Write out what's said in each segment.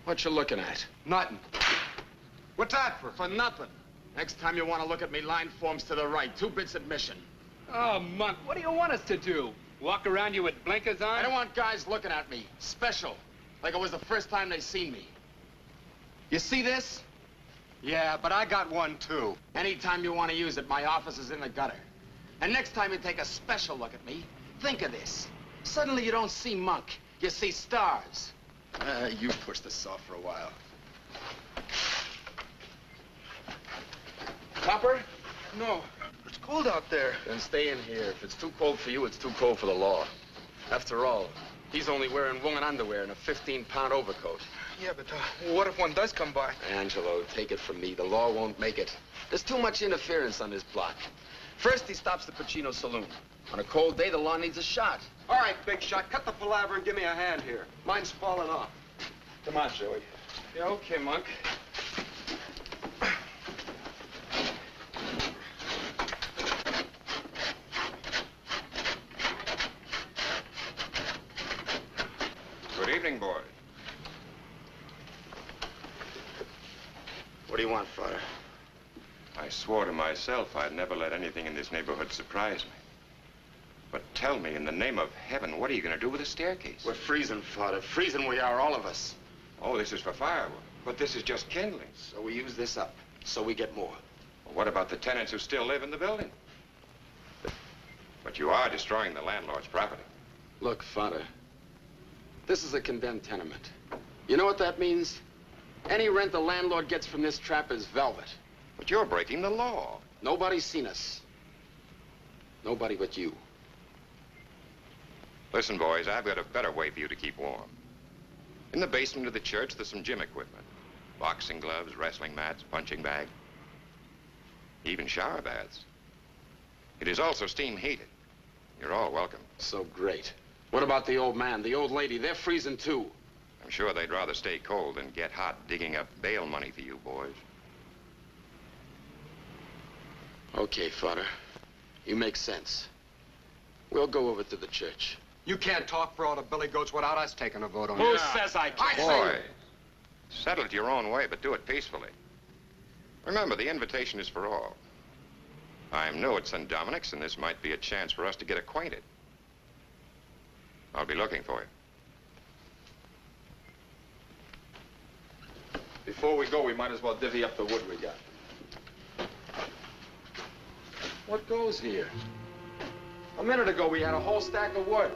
What you looking at? Nothing. What's that for? For nothing. Next time you want to look at me, line forms to the right. 2 bits admission. Oh, Monk, what do you want us to do? Walk around you with blinkers on? I don't want guys looking at me. Special. Like it was the first time they seen me. You see this? Yeah, but I got one, too. Anytime you want to use it, my office is in the gutter. And next time you take a special look at me, think of this. Suddenly you don't see Monk. You see stars. You push this off for a while. Copper? No. It's cold out there. Then stay in here. If it's too cold for you, it's too cold for the law. After all, he's only wearing woman underwear and a 15-pound overcoat. Yeah, but what if one does come by? Angelo, take it from me. The law won't make it. There's too much interference on this block. First, he stops the Pacino Saloon. On a cold day, the law needs a shot. All right, big shot, cut the palaver and give me a hand here. Mine's falling off. Come on, Joey. Yeah, okay, Monk. Good evening, boys. What do you want, Father? I swore to myself I'd never let anything in this neighborhood surprise me. But tell me, in the name of heaven, what are you going to do with the staircase? We're freezing, Father. Freezing we are, all of us. Oh, this is for firewood. But this is just kindling. So we use this up, so we get more. Well, what about the tenants who still live in the building? But you are destroying the landlord's property. Look, Father, this is a condemned tenement. You know what that means? Any rent the landlord gets from this trap is velvet. But you're breaking the law. Nobody's seen us. Nobody but you. Listen, boys, I've got a better way for you to keep warm. In the basement of the church, there's some gym equipment. Boxing gloves, wrestling mats, punching bag. Even shower baths. It is also steam heated. You're all welcome. So great. What about the old man, the old lady? They're freezing too. I'm sure they'd rather stay cold than get hot digging up bail money for you boys. Okay, Father. You make sense. We'll go over to the church. You can't talk for all the billy goats without us taking a vote on Who it. says I can't? Boys, settle it your own way, but do it peacefully. Remember, the invitation is for all. I'm new at St. Dominic's, and this might be a chance for us to get acquainted. I'll be looking for you. Before we go, we might as well divvy up the wood we got. What goes here? A minute ago, we had a whole stack of wood.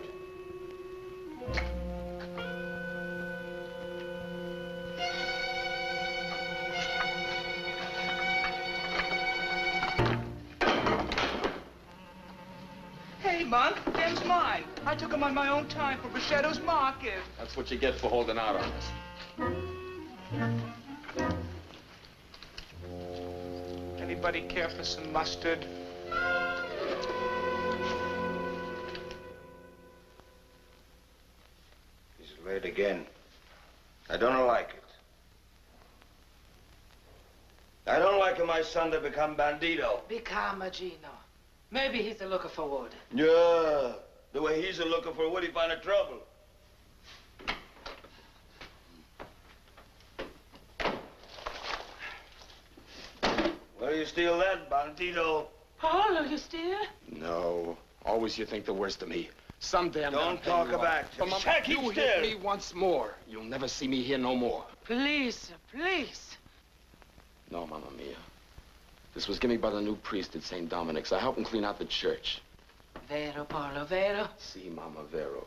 Hey, Monk, them's mine. I took them on my own time for Brachetto's market. That's what you get for holding out on us. Anybody care for some mustard? He's late again. I don't like it. I don't like my son to become bandito. Be calm, Gino. Maybe he's a looking for wood. Yeah, the way he's a looking for wood, he find a trouble. Where you steal that, bandito? Paulo, you steal? No. Always you think the worst of me. Some damn Don't talk about But Mama, Check, you keep hit still. me once more. You'll never see me here no more. Please, sir, please. No, Mamma Mia. This was given me by the new priest at St. Dominic's. I helped him clean out the church. Vero, Paulo, vero. Si, Mama Vero.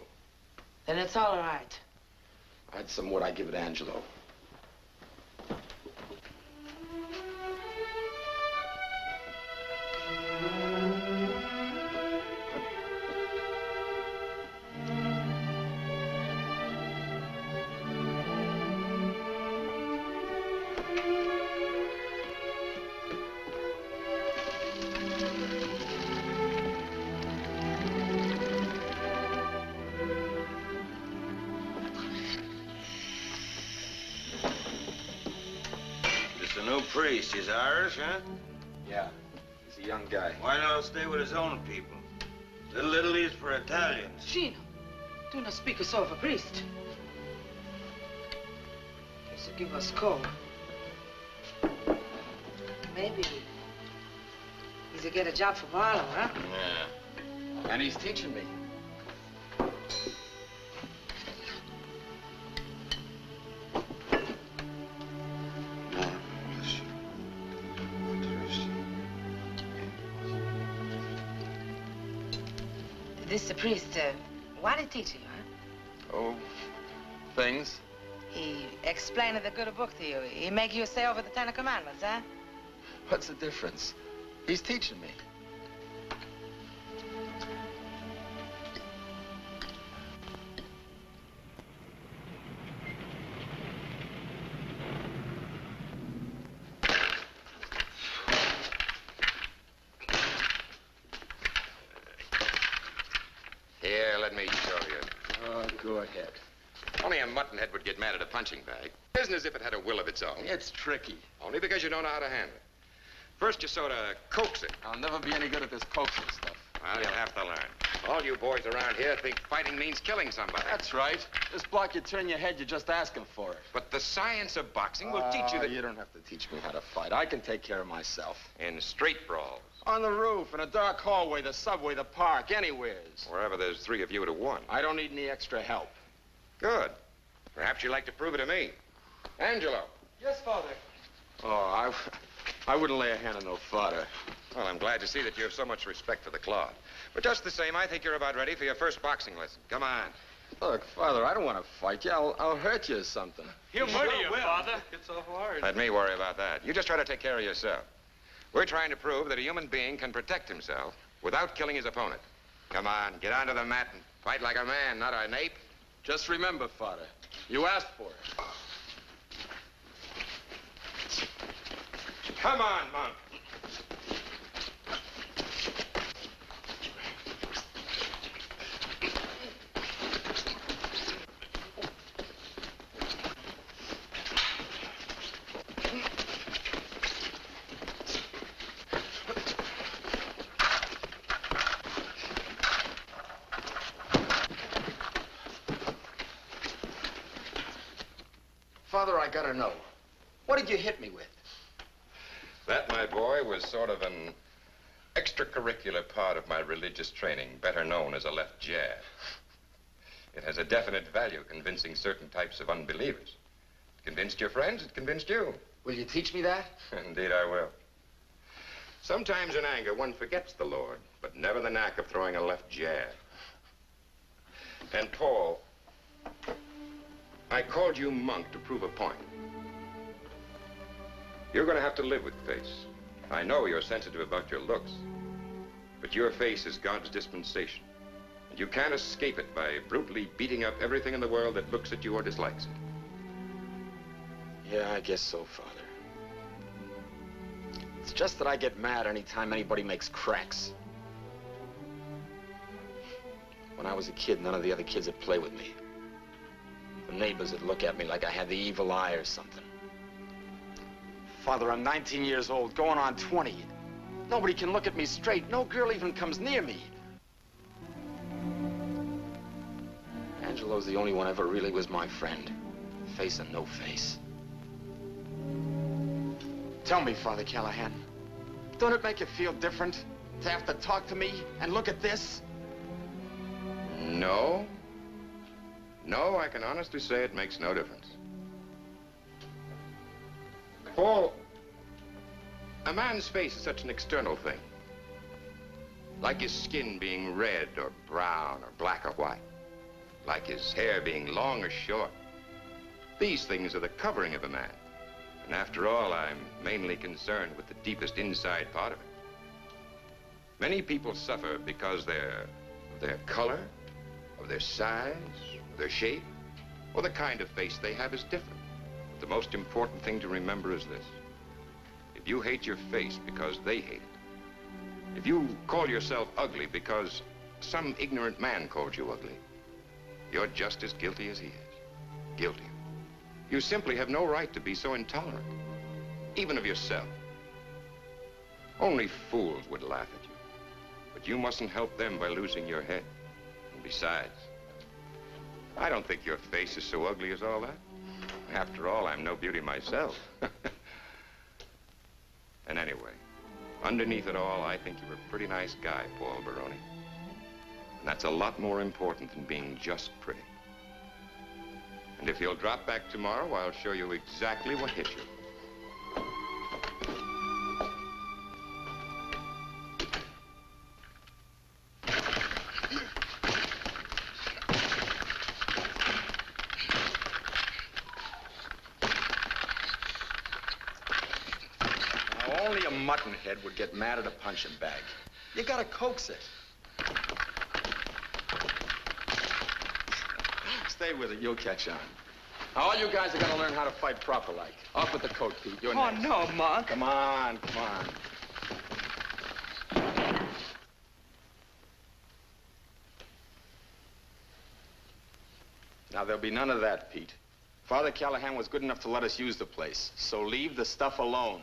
Then it's all right. I had some wood. I give it to Angelo. Priest, he's Irish, huh? Yeah, he's a young guy. Why not stay with his own people? Little Italy's for Italians. Gino, do not speak so of a priest. to give us a call. Maybe he's to get a job for Marlon, huh? Yeah. And he's teaching me. This the priest, what did he teach you, huh? Oh, things. He explained the good book to you. He make you say over the Ten Commandments, huh? What's the difference? He's teaching me. Here, let me show you. Oh, go ahead. Only a muttonhead would get mad at a punching bag. It isn't as if it had a will of its own. It's tricky. Only because you don't know how to handle it. First, you sort of coax it. I'll never be any good at this coaxing stuff. Well, you'll have to learn. All you boys around here think fighting means killing somebody. That's right. This block, you turn your head, you're just asking for it. But the science of boxing will teach you that... You don't have to teach me how to fight. I can take care of myself. In street brawls. On the roof, in a dark hallway, the subway, the park, anywheres. Wherever there's 3 of you to 1. I don't need any extra help. Good. Perhaps you'd like to prove it to me. Angelo. Yes, Father. Oh, I wouldn't lay a hand on no fodder. Well, I'm glad to see that you have so much respect for the cloth. But just the same, I think you're about ready for your first boxing lesson. Come on. Look, Father, I don't want to fight you. I'll hurt you or something. He'll murder you, Father. It's so hard. Let me worry about that. You just try to take care of yourself. We're trying to prove that a human being can protect himself without killing his opponent. Come on, get onto the mat and fight like a man, not an ape. Just remember, Father, you asked for it. Come on, Monk. Father, I gotta know. What did you hit me with? That, my boy, was sort of an extracurricular part of my religious training, better known as a left jab. It has a definite value convincing certain types of unbelievers. It convinced your friends, it convinced you. Will you teach me that? Indeed, I will. Sometimes in anger, one forgets the Lord, but never the knack of throwing a left jab. And Paul, I called you Monk to prove a point. You're going to have to live with face. I know you're sensitive about your looks, but your face is God's dispensation. And you can't escape it by brutally beating up everything in the world that looks at you or dislikes it. Yeah, I guess so, Father. It's just that I get mad anytime anybody makes cracks. When I was a kid, none of the other kids would play with me. The neighbors would look at me like I had the evil eye or something. Father, I'm 19 years old, going on 20. Nobody can look at me straight. No girl even comes near me. Angelo's the only one ever really was my friend. Face and no face. Tell me, Father Callahan, don't it make you feel different to have to talk to me and look at this? No. No, I can honestly say it makes no difference. Paul, a man's face is such an external thing. Like his skin being red or brown or black or white. Like his hair being long or short. These things are the covering of a man. And after all, I'm mainly concerned with the deepest inside part of it. Many people suffer because of their color, of their size, their shape, or the kind of face they have is different. But the most important thing to remember is this. If you hate your face because they hate it, if you call yourself ugly because some ignorant man called you ugly, you're just as guilty as he is. Guilty. You simply have no right to be so intolerant, even of yourself. Only fools would laugh at you, but you mustn't help them by losing your head. And besides, I don't think your face is so ugly as all that. After all, I'm no beauty myself. And anyway, underneath it all, I think you're a pretty nice guy, Paul Baroni. And that's a lot more important than being just pretty. And if you'll drop back tomorrow, I'll show you exactly what hit you. Now, only a muttonhead would get mad at a punching bag. You gotta coax it. Stay with it, you'll catch on. Now, all you guys are gonna learn how to fight proper like. Off with the coat, Pete. You're Oh, next. no, Monk. Come on, come on. Now, there'll be none of that, Pete. Father Callahan was good enough to let us use the place, so leave the stuff alone.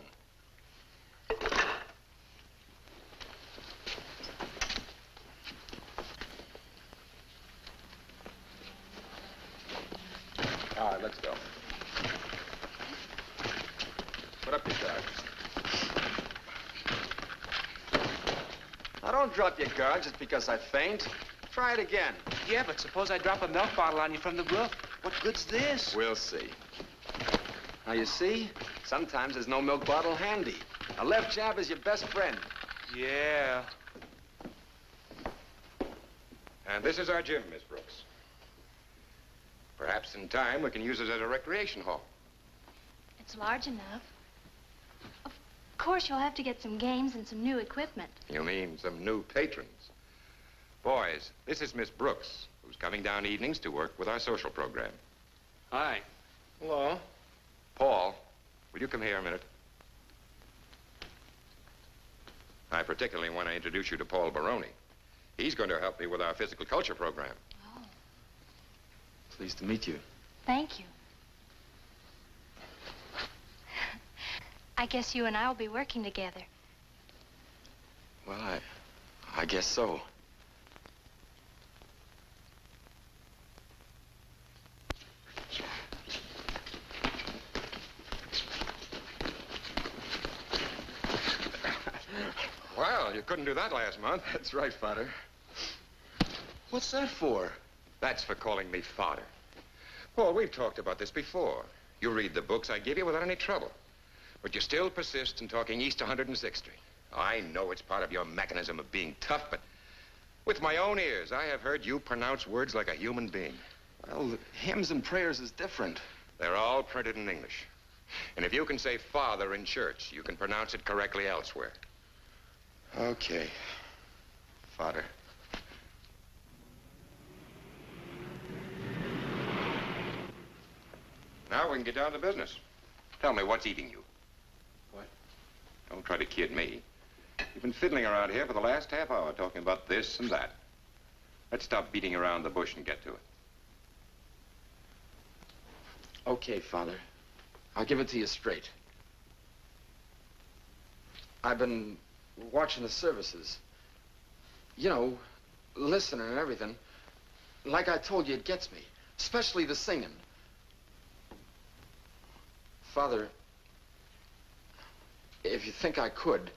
All right, let's go. Put up your guard. Now, don't drop your guard just because I faint. Try it again. Yeah, but suppose I drop a milk bottle on you from the roof. What good's this? We'll see. Now, you see, sometimes there's no milk bottle handy. A left jab is your best friend. Yeah. And this is our gym, Miss Brooks. Perhaps in time we can use it as a recreation hall. It's large enough. Of course, you'll have to get some games and some new equipment. You mean some new patrons? Boys, this is Miss Brooks, who's coming down evenings to work with our social program. Hi. Hello. Paul, will you come here a minute? I particularly want to introduce you to Paul Baroni. He's going to help me with our physical culture program. Oh, Pleased to meet you. thank you. I guess you and I will be working together. Well, I guess so. Well, you couldn't do that last month. That's right, Father. What's that for? That's for calling me father. Paul, we've talked about this before. You read the books I give you without any trouble. But you still persist in talking East 106th Street. I know it's part of your mechanism of being tough, but with my own ears, I have heard you pronounce words like a human being. Well, hymns and prayers is different. They're all printed in English. And if you can say father in church, you can pronounce it correctly elsewhere. Okay. Father. Now we can get down to business. Tell me, what's eating you? What? Don't try to kid me. You've been fiddling around here for the last half hour talking about this and that. Let's stop beating around the bush and get to it. Okay, Father. I'll give it to you straight. I've been watching the services. You know, listening and everything. Like I told you, it gets me. Especially the singing. Father, if you think I could,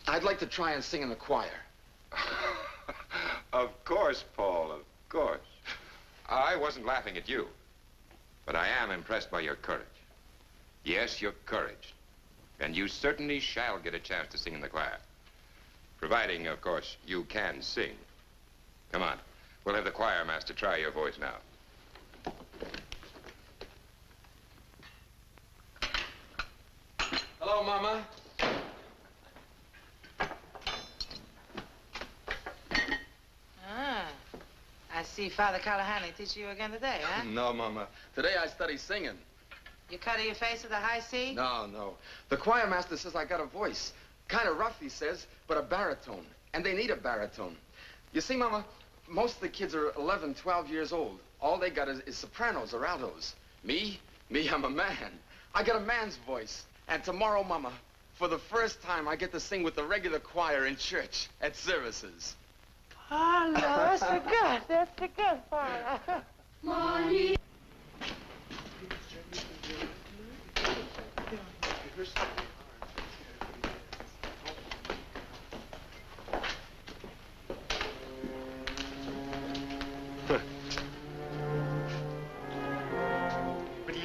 I'd like to try and sing in the choir. Of course, Paul, of course. I wasn't laughing at you, but I am impressed by your courage. Yes, your courage. And you certainly shall get a chance to sing in the choir. Providing, of course, you can sing. Come on. We'll have the choir master try your voice now. Hello, Mama. Ah, I see Father Callahan teaching you again today, huh? No, Mama. Today I study singing. You cut your face with a high C? No. The choir master says I got a voice. Kind of rough, he says, but a baritone. And they need a baritone. You see, Mama, most of the kids are 11, 12 years old. All they got is sopranos or altos. Me, I'm a man. I got a man's voice. And tomorrow, Mama, for the first time, I get to sing with the regular choir in church at services. Oh, no, that's so good. That's so good, Father. Mommy.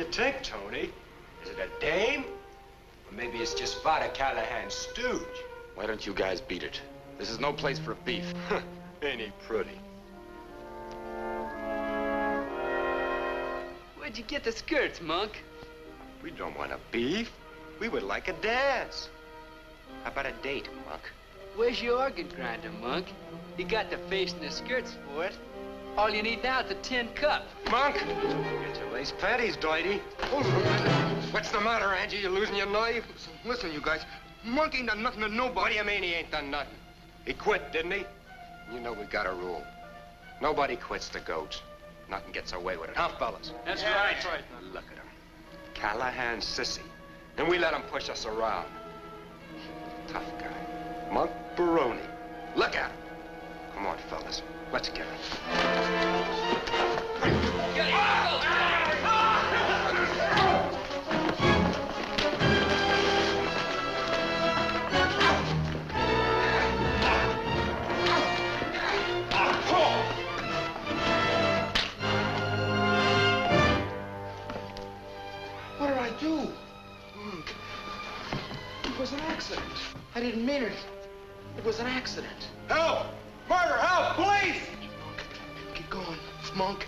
you think, Tony? Is it a dame? Or maybe it's just Father Callahan's stooge? Why don't you guys beat it? This is no place for a beef. Ain't he pretty? Where'd you get the skirts, Monk? We don't want a beef. We would like a dance. How about a date, Monk? Where's your organ grinder, Monk? You got the face and the skirts for it. All you need now is a tin cup. Monk! Get your lace panties, Doity. Hold on a minute. What's the matter, Angie? You losing your knife? Listen, you guys. Monk ain't done nothing to nobody. What do you mean he ain't done nothing? He quit, didn't he? You know we got a rule. Nobody quits the goats. Nothing gets away with it, huh, fellas? That's right. Now look at him. Callahan's sissy. And we let him push us around. Tough guy. Monk Baroni. Look at him. Come on, fellas. Let's get him. What did I do? Monk, it was an accident. I didn't mean it. It was an accident. Help! Murder! Help! Police! Monk, get going. Monk,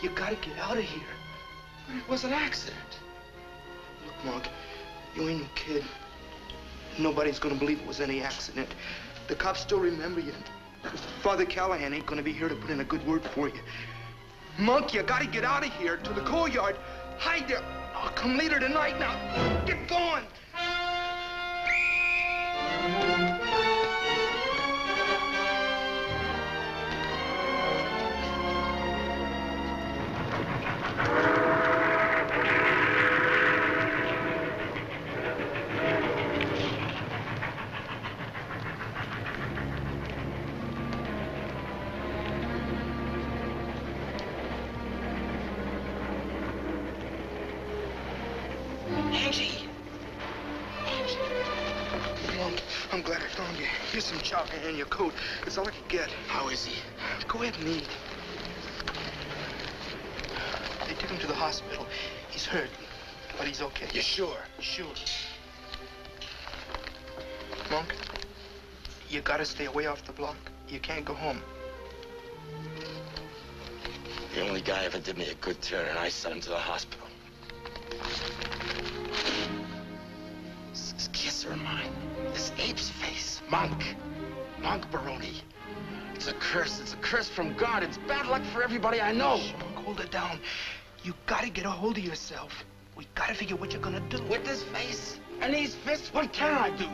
you gotta get out of here. But it was an accident. Look, Monk, you ain't no kid. Nobody's gonna believe it was any accident. The cops still remember you. Father Callahan ain't gonna be here to put in a good word for you. Monk, you gotta get out of here to the coal yard. Hide there. I'll come later tonight now. Get going. Angie! Monk, I'm glad I found you. Here's some chocolate and your coat. It's all I could get. How is he? Go ahead and eat. They took him to the hospital. He's hurt, but he's okay. You sure? Sure. Monk, you gotta stay away off the block. You can't go home. The only guy ever did me a good turn, and I sent him to the hospital. This kisser of mine, this ape's face, Monk. Monk Baroni. It's a curse. It's a curse from God. It's bad luck for everybody I know. Monk, hold it down. You gotta get a hold of yourself. We gotta figure what you're gonna do. With this face and these fists, what can I do?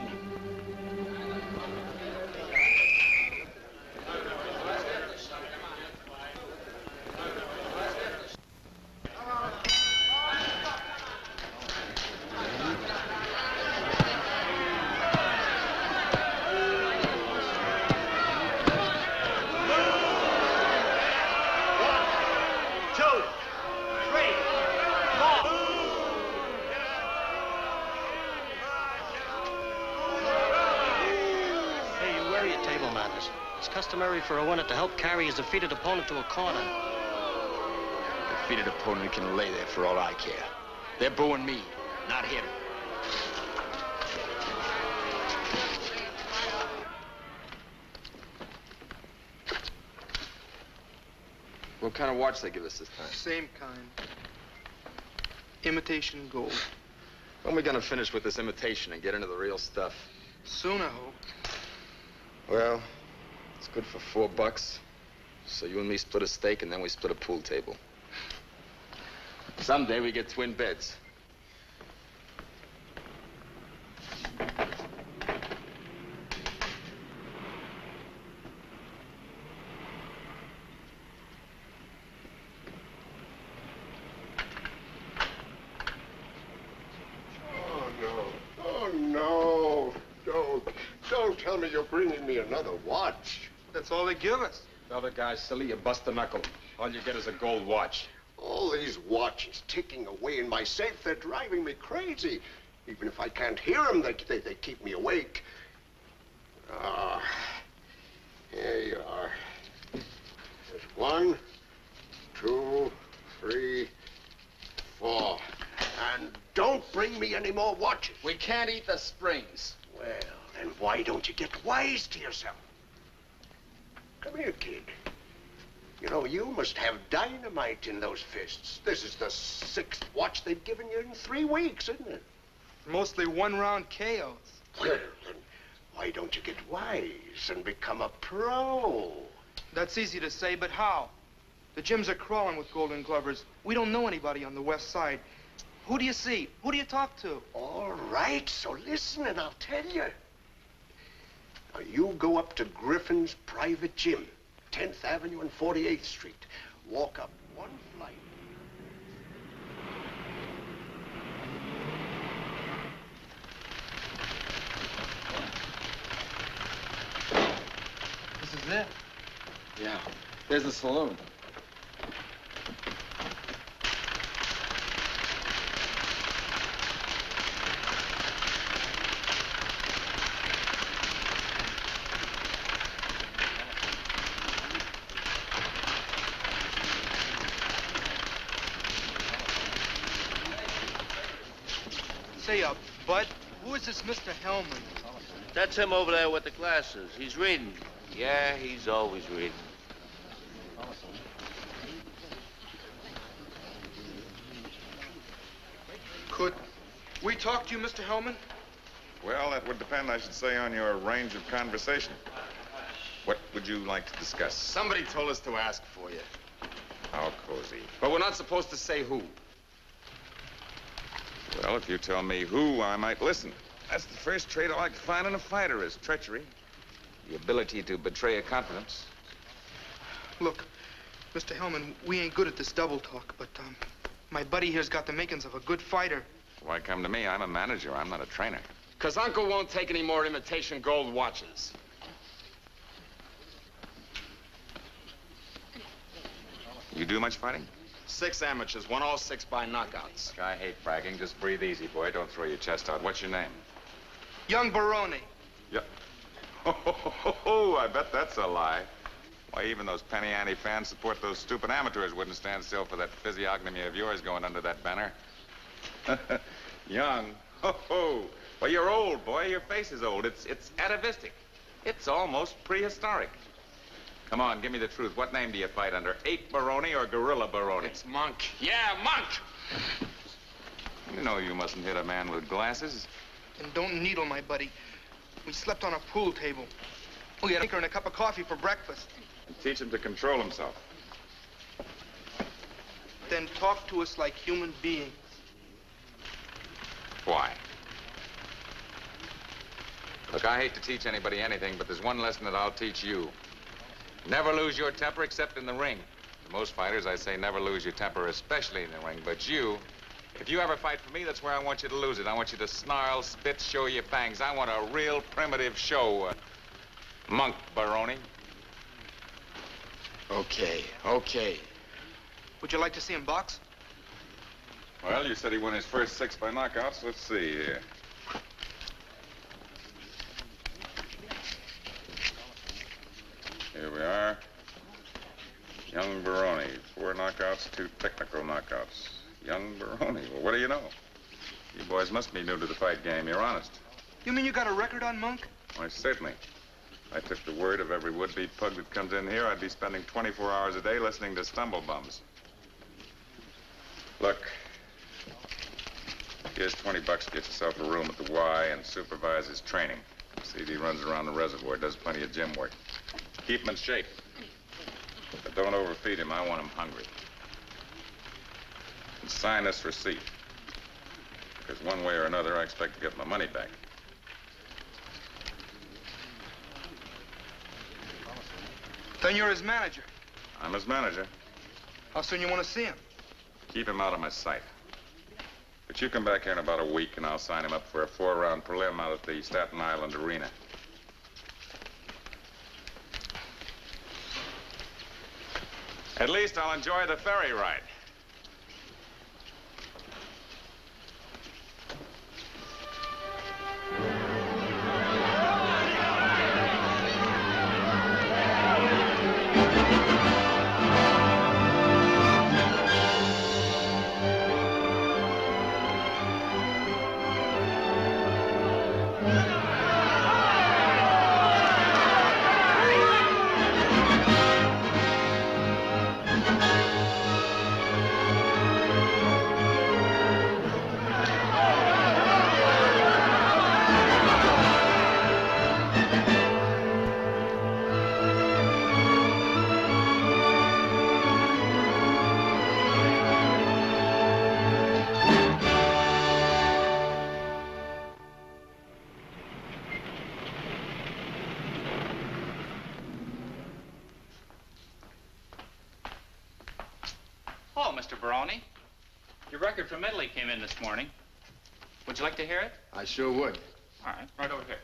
Customary for a winner to help carry his defeated opponent to a corner. Defeated opponent can lay there for all I care. They're booing me, not him. What kind of watch they give us this time? Same kind. Imitation gold. When are we gonna finish with this imitation and get into the real stuff? Soon, I hope. Well, it's good for $4. So you and me split a steak, and then we split a pool table. Someday we get twin beds. Don't tell me you're bringing me another watch. That's all they give us. Other guy's silly, you bust a knuckle. All you get is a gold watch. All these watches ticking away in my safe, they're driving me crazy. Even if I can't hear them, they keep me awake. Ah, here you are. There's 1, 2, 3, 4. bring me any more watches. We can't eat the springs. Well, then why don't you get wise to yourself? Come here, kid. You know, you must have dynamite in those fists. This is the 6th watch they've given you in 3 weeks, isn't it? Mostly one-round KOs. Well, then why don't you get wise and become a pro? That's easy to say, but how? The gyms are crawling with Golden Glovers. We don't know anybody on the west side. Who do you see? Who do you talk to? All right, so listen and I'll tell you. Now, you go up to Griffin's private gym, 10th Avenue and 48th Street. Walk up 1 flight. This is it. Yeah, there's the saloon. Say, Bud, who is this Mr. Hellman? That's him over there with the glasses. He's reading. Yeah, he's always reading. Could we talk to you, Mr. Hellman? Well, that would depend, I should say, on your range of conversation. What would you like to discuss? Somebody told us to ask for you. How cozy. But we're not supposed to say who. Well, if you tell me who, I might listen. That's the first trait I like to find in a fighter is treachery. The ability to betray a confidence. Look, Mr. Hellman, we ain't good at this double talk, but my buddy here's got the makings of a good fighter. Why come to me? I'm a manager. I'm not a trainer. Because Uncle won't take any more imitation gold watches. You do much fighting? 6 amateurs, won all 6 by knockouts. Look, I hate bragging. Just breathe easy, boy. Don't throw your chest out. What's your name? Young Baroni. Yeah. Oh, I bet that's a lie. Why, even those penny ante fans support those stupid amateurs wouldn't stand still for that physiognomy of yours going under that banner. Young. Oh, well, you're old, boy. Your face is old. It's atavistic. It's almost prehistoric. Come on, give me the truth. What name do you fight under? Ape Baroni or Gorilla Baroni? It's Monk. Yeah, Monk! You know you mustn't hit a man with glasses. And don't needle my buddy. We slept on a pool table. We had a drink and a cup of coffee for breakfast. And teach him to control himself. Then talk to us like human beings. Why? Look, I hate to teach anybody anything, but there's one lesson that I'll teach you. Never lose your temper except in the ring. To most fighters, I say never lose your temper, especially in the ring. But you, if you ever fight for me, that's where I want you to lose it. I want you to snarl, spit, show your fangs. I want a real primitive show. Monk Baroni. Okay, okay. Would you like to see him box? Well, you said he won his first 6 by knockouts. Let's see here. Here we are. Young Baroni. 4 knockouts, 2 technical knockouts. Young Baroni. Well, what do you know? You boys must be new to the fight game. You're honest. You mean you got a record on Monk? Why, certainly. If I took the word of every would-be pug that comes in here, I'd be spending 24 hours a day listening to stumble-bums. Look, here's 20 bucks to get yourself a room at the Y and supervise his training. See if he runs around the reservoir, does plenty of gym work. Keep him in shape. But don't overfeed him. I want him hungry. And sign this receipt. Because one way or another, I expect to get my money back. Then you're his manager. I'm his manager. How soon you want to see him? Keep him out of my sight. But you come back here in about a week, and I'll sign him up for a 4-round prelim out at the Staten Island Arena. At least I'll enjoy the ferry ride. Mr. Baroni. Your record from Italy came in this morning. Would you like to hear it? I sure would. All right, right over here.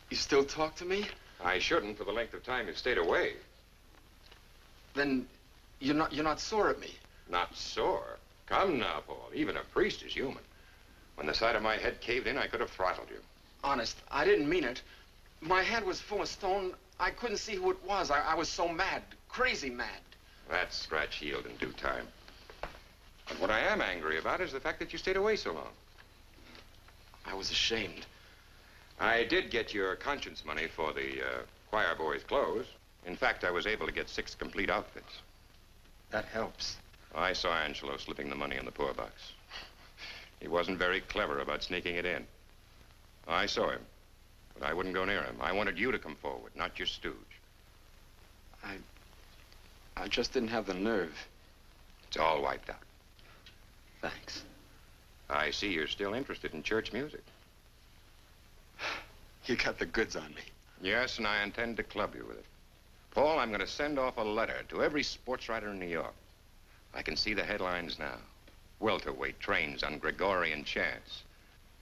You still talk to me? I shouldn't for the length of time you've stayed away. Then you're not sore at me? Not sore? Come now, Paul. Even a priest is human. When the side of my head caved in, I could have throttled you. Honest, I didn't mean it. My head was full of stone. I couldn't see who it was. I was so mad, crazy mad. That scratch healed in due time. But what I am angry about is the fact that you stayed away so long. I was ashamed. I did get your conscience money for the choir boys' clothes. In fact, I was able to get 6 complete outfits. That helps. I saw Angelo slipping the money in the poor box. He wasn't very clever about sneaking it in. I saw him, but I wouldn't go near him. I wanted you to come forward, not your stooge. I just didn't have the nerve. It's all wiped out. Thanks. I see you're still interested in church music. You got the goods on me. Yes, and I intend to club you with it. Paul, I'm going to send off a letter to every sports writer in New York. I can see the headlines now. Welterweight trains on Gregorian chance.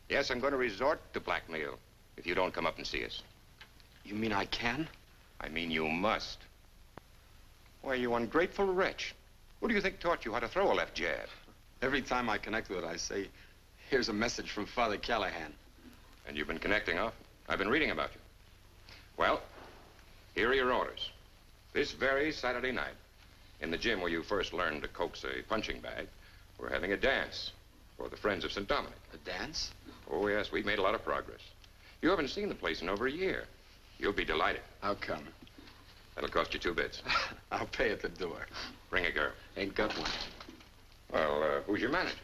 Yes, I'm going to resort to blackmail if you don't come up and see us. You mean I can? I mean you must. Why, you ungrateful wretch. Who do you think taught you how to throw a left jab? Every time I connect with it, I say, here's a message from Father Callahan. And you've been connecting often. I've been reading about you. Well, here are your orders. This very Saturday night, in the gym where you first learned to coax a punching bag, we're having a dance for the Friends of St. Dominic. A dance? Oh, yes, we've made a lot of progress. You haven't seen the place in over a year. You'll be delighted. How come? That'll cost you 2 bits. I'll pay at the door. Bring a girl. Ain't got one. Well, who's your manager?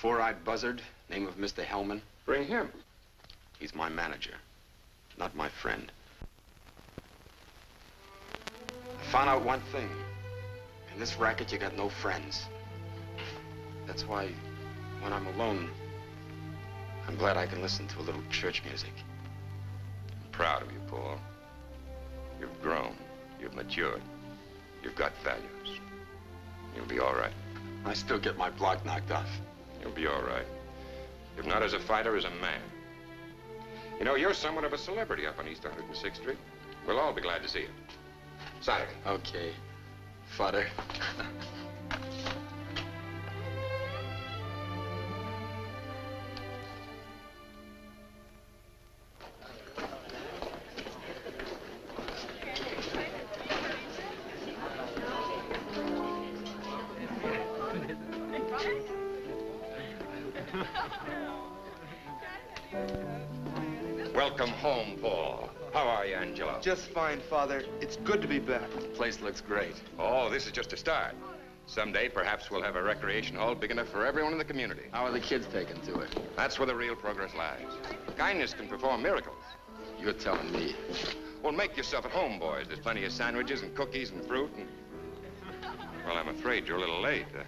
4-eyed buzzard, name of Mr. Hellman. Bring him. He's my manager, not my friend. I found out one thing. In this racket, you got no friends. That's why, when I'm alone, I'm glad I can listen to a little church music. I'm proud of you, Paul. You've grown. You've matured. You've got values. You'll be all right. I still get my block knocked off. You'll be all right. If not as a fighter, as a man. You know, you're somewhat of a celebrity up on East 106th Street. We'll all be glad to see you. Saturday. Okay. Father. Welcome home, Paul. How are you, Angelo? Just fine, Father. It's good to be back. The place looks great. Oh, this is just a start. Someday, perhaps we'll have a recreation hall big enough for everyone in the community. How are the kids taking to it? That's where the real progress lies. Kindness can perform miracles. You're telling me. Well, make yourself at home, boys. There's plenty of sandwiches and cookies and fruit and... Well, I'm afraid you're a little late. There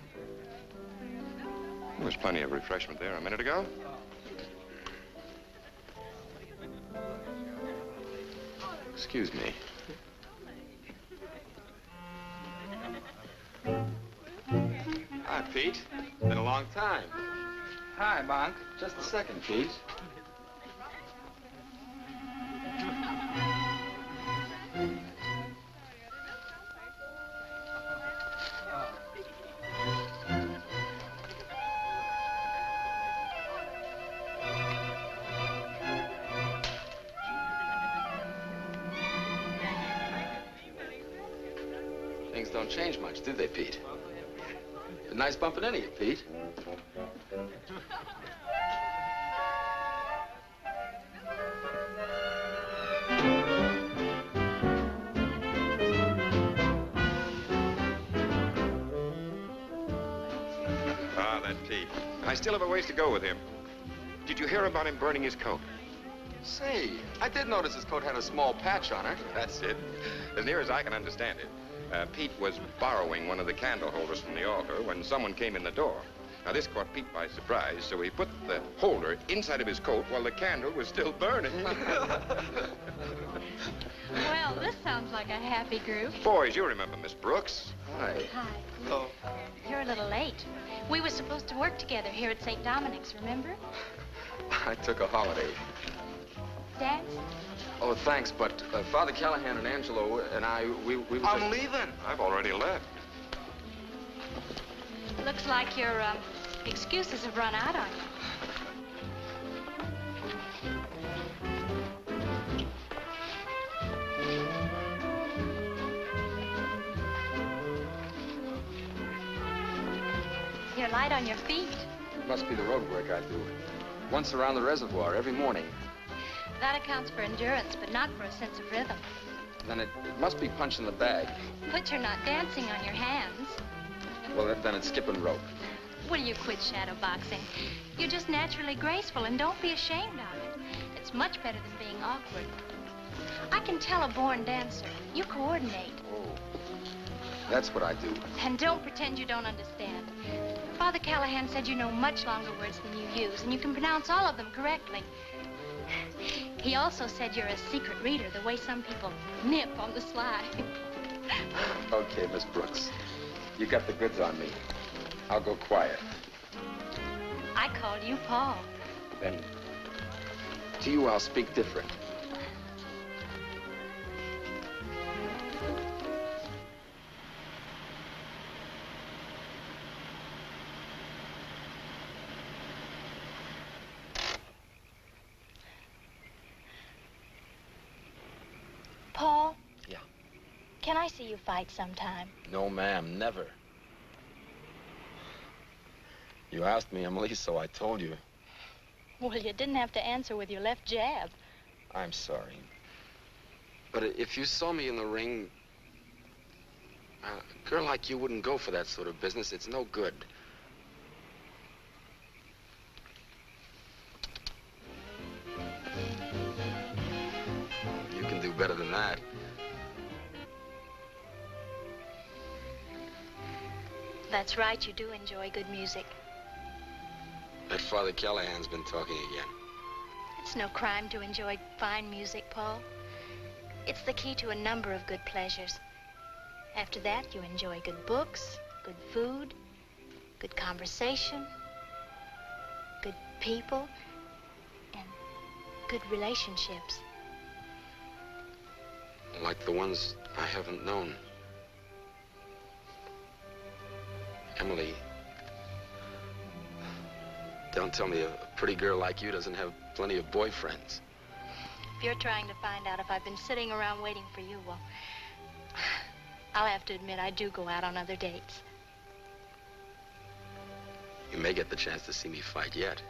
was plenty of refreshment there a minute ago. Excuse me. Hi, Pete. Been a long time. Hi, Monk. Just a second, Pete. don't change much, do they, Pete? A nice bumping into you, Pete. Ah, that Pete. I still have a ways to go with him. Did you hear about him burning his coat? Say, I did notice his coat had a small patch on it. That's it. As near as I can understand it, Pete was borrowing one of the candle holders from the altar when someone came in the door. Now, this caught Pete by surprise, so he put the holder inside of his coat while the candle was still burning. Well, this sounds like a happy group. Boys, you remember Miss Brooks? Hi. Hi. Oh. You're a little late. We were supposed to work together here at St. Dominic's, remember? I took a holiday. Dance? Oh, thanks, but Father Callahan and Angelo and we were just... I'm leaving. I've already left. Looks like your excuses have run out on you. You're light on your feet. Must be the road work I do. Once around the reservoir every morning. That accounts for endurance, but not for a sense of rhythm. Then it must be punching the bag. But you're not dancing on your hands. Well, then it's skipping rope. Will you quit shadow boxing? You're just naturally graceful, and don't be ashamed of it. It's much better than being awkward. I can tell a born dancer. You coordinate. Oh, that's what I do. And don't pretend you don't understand. Father Callahan said you know much longer words than you use, and you can pronounce all of them correctly. He also said you're a secret reader, the way some people nip on the sly. Okay, Miss Brooks. You got the goods on me. I'll go quiet. I called you Paul. Then, to you, I'll speak different. Paul? Yeah. Can I see you fight sometime? No, ma'am, never. You asked me, Emily, so I told you. Well, you didn't have to answer with your left jab. I'm sorry. But if you saw me in the ring, a girl like you wouldn't go for that sort of business. It's no good. You can do better than that. That's right, you do enjoy good music. That Father Callahan's been talking again. It's no crime to enjoy fine music, Paul. It's the key to a number of good pleasures. After that, you enjoy good books, good food, good conversation, good people, and good relationships. Like the ones I haven't known. Emily, don't tell me a pretty girl like you doesn't have plenty of boyfriends. If you're trying to find out if I've been sitting around waiting for you, well, I'll have to admit I do go out on other dates. You may get the chance to see me fight yet.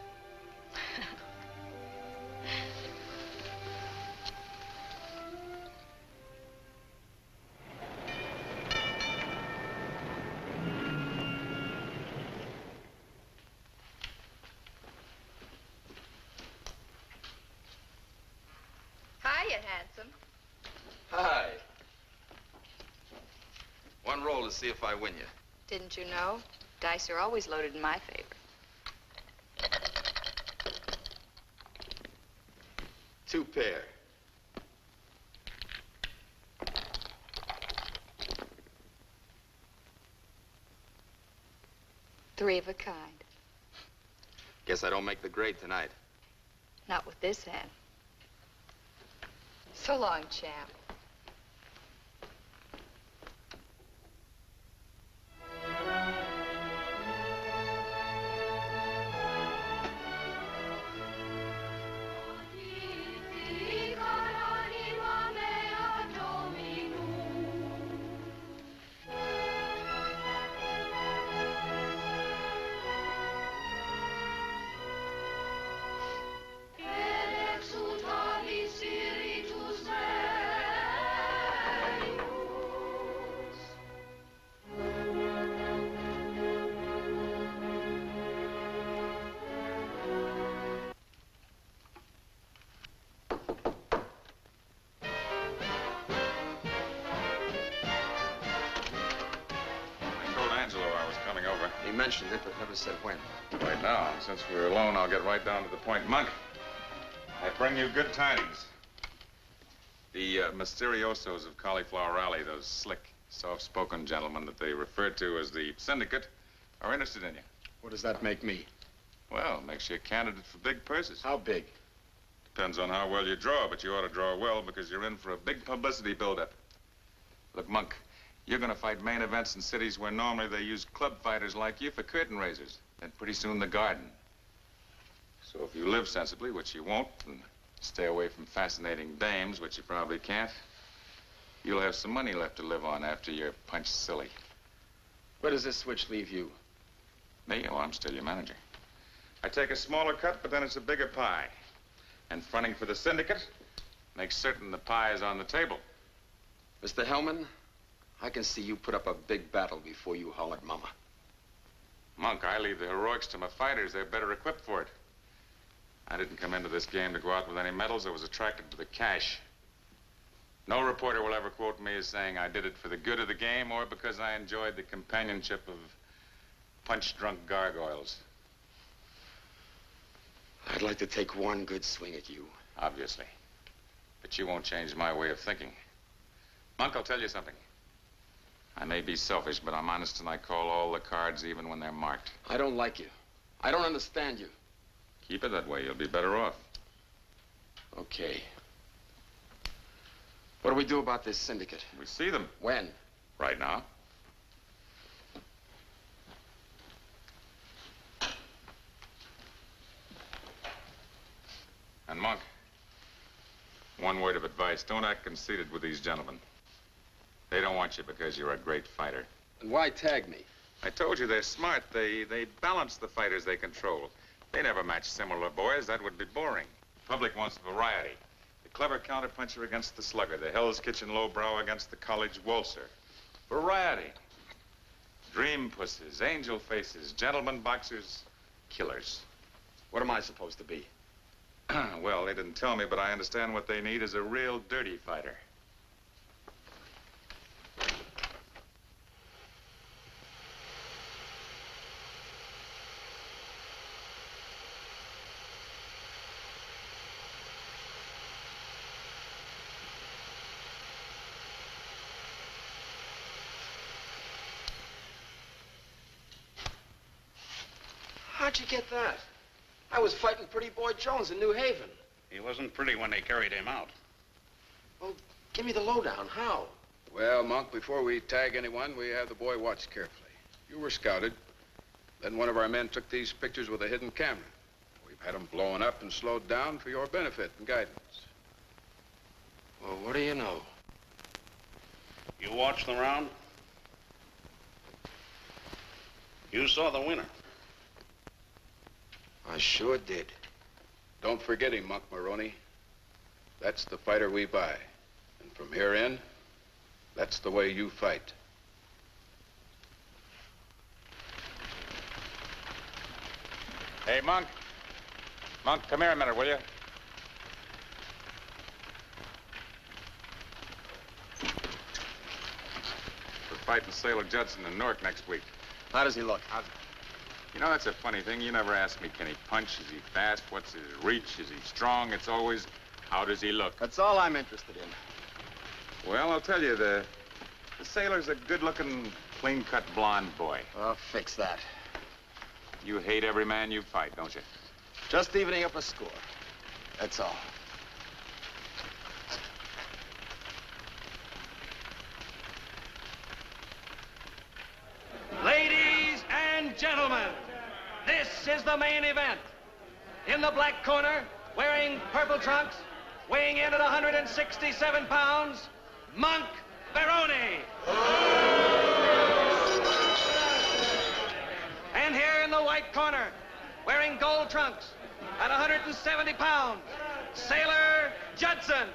Hiya, handsome. Hi. One roll to see if I win you. Didn't you know? Dice are always loaded in my favor. 2 pair. Three of a kind. Guess I don't make the grade tonight. Not with this hand. So long, champ. mentioned it, but never said when. Right now, since we're alone, I'll get right down to the point. Monk, I bring you good tidings. The Mysteriosos of Cauliflower Alley, those slick, soft-spoken gentlemen that they refer to as the syndicate, are interested in you. What does that make me? Well, makes you a candidate for big purses. How big? Depends on how well you draw, but you ought to draw well because you're in for a big publicity buildup. Look, Monk, you're going to fight main events in cities where normally they use club fighters like you for curtain raisers. And pretty soon the Garden. So if you live sensibly, which you won't, and stay away from fascinating dames, which you probably can't, you'll have some money left to live on after you're punched silly. Where does this switch leave you? Me? Oh, I'm still your manager. I take a smaller cut, but then it's a bigger pie. And fronting for the syndicate makes certain the pie is on the table. Mr. Hellman, I can see you put up a big battle before you holler at Mama. Monk, I leave the heroics to my fighters. They're better equipped for it. I didn't come into this game to go out with any medals. I was attracted to the cash. No reporter will ever quote me as saying I did it for the good of the game or because I enjoyed the companionship of punch-drunk gargoyles. I'd like to take one good swing at you. Obviously. But you won't change my way of thinking. Monk, I'll tell you something. I may be selfish, but I'm honest and I call all the cards even when they're marked. I don't like you. I don't understand you. Keep it that way. You'll be better off. Okay. What do we do about this syndicate? We see them. When? Right now. And Monk, one word of advice. Don't act conceited with these gentlemen. They don't want you because you're a great fighter. And why tag me? I told you they're smart. They balance the fighters they control. They never match similar boys. That would be boring. The public wants variety. The clever counterpuncher against the slugger. The Hell's Kitchen lowbrow against the college waltzer. Variety. Dream pussies, angel faces, gentlemen boxers, killers. What am I supposed to be? Well, they didn't tell me, but I understand what they need is a real dirty fighter. How'd you get that? I was fighting Pretty Boy Jones in New Haven. He wasn't pretty when they carried him out. Well, give me the lowdown. How? Well, Monk, before we tag anyone, we have the boy watched carefully. You were scouted. Then one of our men took these pictures with a hidden camera. We've had them blown up and slowed down for your benefit and guidance. Well, what do you know? You watched the round? You saw the winner. I sure did. Don't forget him, Monk Baroni. That's the fighter we buy. And from here in, that's the way you fight. Hey, Monk. Monk, come here a minute, will you? We're fighting Sailor Judson in Newark next week. How does he look? You know, that's a funny thing. You never ask me, can he punch? Is he fast? What's his reach? Is he strong? It's always, how does he look? That's all I'm interested in. Well, I'll tell you, the Sailor's a good-looking, clean-cut blonde boy. I'll fix that. You hate every man you fight, don't you? Just evening up a score. That's all. Ladies and gentlemen, this is the main event. In the black corner, wearing purple trunks, weighing in at 167 pounds, Monk Baroni. And here in the white corner, wearing gold trunks, at 170 pounds, Sailor Judson.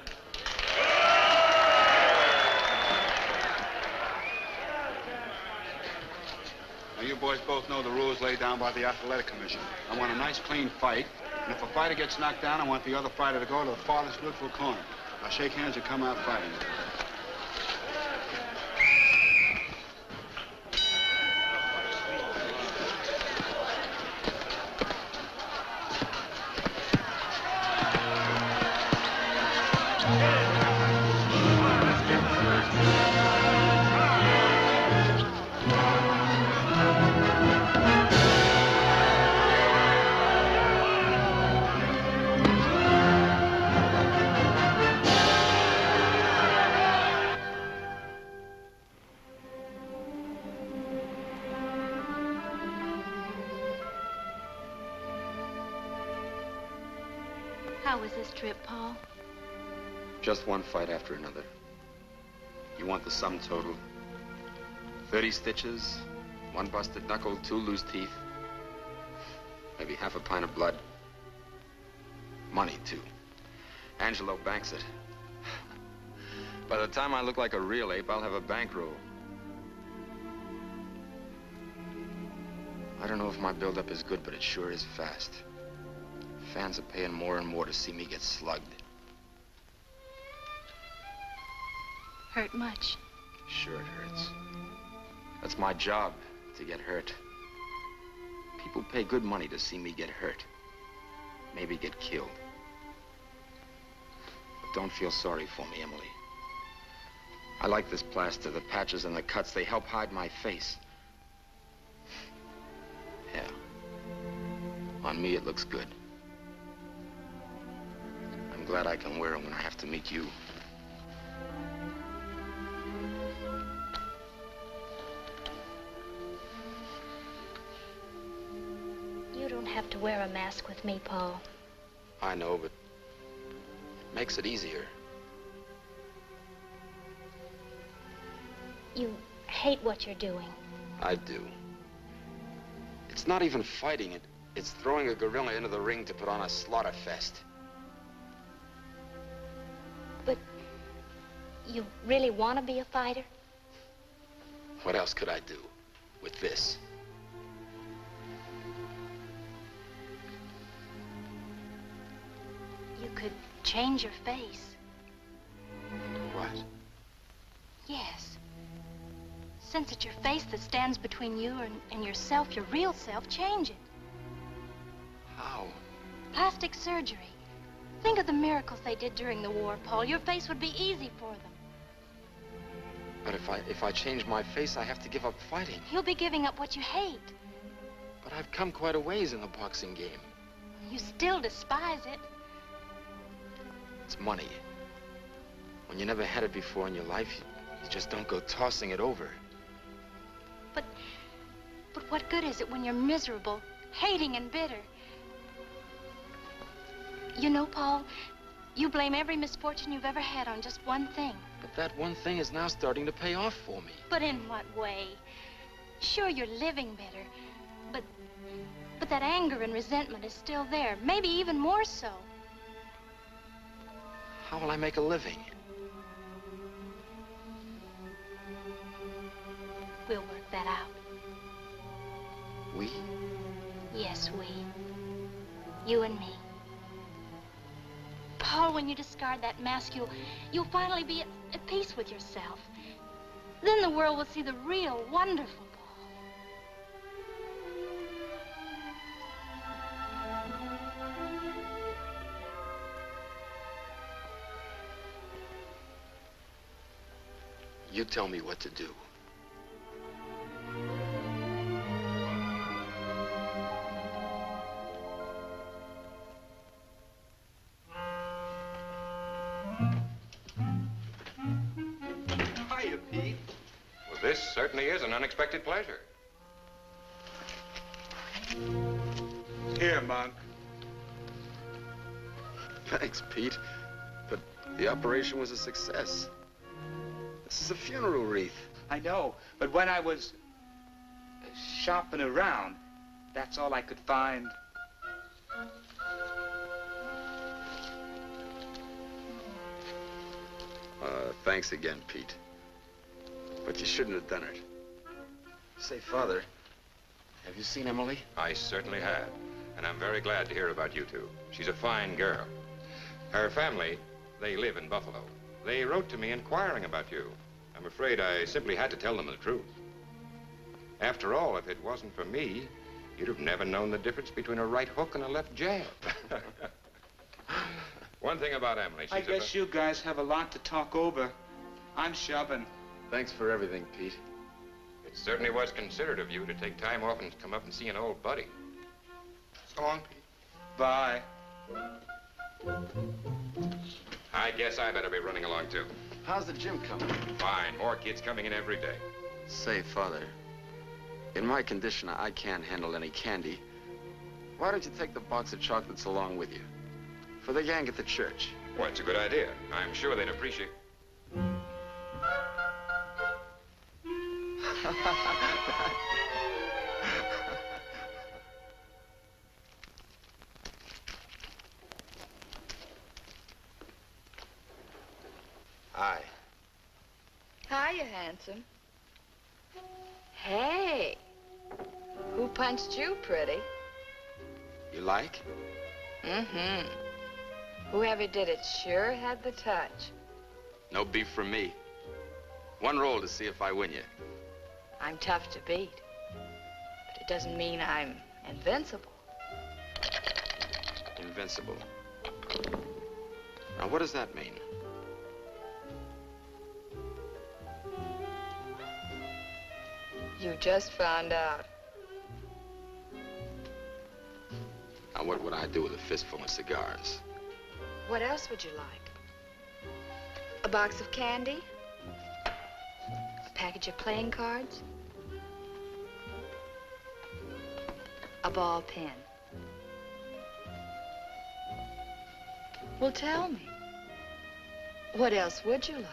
Now, you boys both know the rules laid down by the Athletic Commission. I want a nice, clean fight, and if a fighter gets knocked down, I want the other fighter to go to the farthest neutral corner. I'll shake hands and come out fighting. How was this trip, Paul? Just one fight after another. You want the sum total? 30 stitches, 1 busted knuckle, 2 loose teeth, maybe half a pint of blood. Money, too. Angelo banks it. By the time I look like a real ape, I'll have a bankroll. I don't know if my build-up is good, but it sure is fast. Fans are paying more and more to see me get slugged. Hurt much? Sure it hurts. That's my job, to get hurt. People pay good money to see me get hurt. Maybe get killed. But don't feel sorry for me, Emily. I like this plaster. The patches and the cuts, they help hide my face. Yeah. On me, it looks good. I'm glad I can wear them when I have to meet you. You don't have to wear a mask with me, Paul. I know, but it makes it easier. You hate what you're doing. I do. It's not even fighting it. It's throwing a gorilla into the ring to put on a slaughter fest. But you really want to be a fighter? What else could I do with this? You could change your face. What? Yes. Since it's your face that stands between you and yourself, your real self, change it. How? Plastic surgery. Think of the miracles they did during the war, Paul. Your face would be easy for them. But if I change my face, I have to give up fighting. You'll be giving up what you hate. But I've come quite a ways in the boxing game. You still despise it. It's money. When you never had it before in your life, you just don't go tossing it over. But what good is it when you're miserable, hating and bitter? You know, Paul, you blame every misfortune you've ever had on just one thing. But that one thing is now starting to pay off for me. But in what way? Sure, you're living better, but that anger and resentment is still there, maybe even more so. How will I make a living? We'll work that out. We? Yes, we. You and me. Paul, when you discard that mask, you'll finally be at peace with yourself. Then the world will see the real, wonderful Paul. You tell me what to do. Hiya, Pete. Well, this certainly is an unexpected pleasure. Here, Monk. Thanks, Pete. But the operation was a success. This is a funeral wreath. I know, but when I was shopping around, that's all I could find. Thanks again, Pete. But you shouldn't have done it. Say, Father, have you seen Emily? I certainly have. And I'm very glad to hear about you two. She's a fine girl. Her family, they live in Buffalo. They wrote to me inquiring about you. I'm afraid I simply had to tell them the truth. After all, if it wasn't for me, you'd have never known the difference between a right hook and a left jab. One thing about Emily, she's I guess you guys have a lot to talk over. I'm shoving. Thanks for everything, Pete. It certainly was considerate of you to take time off and come up and see an old buddy. So long, Pete. Bye. I guess I better be running along, too. How's the gym coming? Fine. More kids coming in every day. Say, Father, in my condition, I can't handle any candy. Why don't you take the box of chocolates along with you? For the gang at the church. Well, it's a good idea. I'm sure they'd appreciate. Hi. Hiya, handsome. Hey, who punched you, pretty? You like? Mm-hmm. Whoever did it sure had the touch. No beef from me. One roll to see if I win you. I'm tough to beat, but it doesn't mean I'm invincible. Invincible. Now, what does that mean? You just found out. Now, what would I do with a fistful of cigars? What else would you like? A box of candy? A package of playing cards? A ball pen? Well, tell me. What else would you like?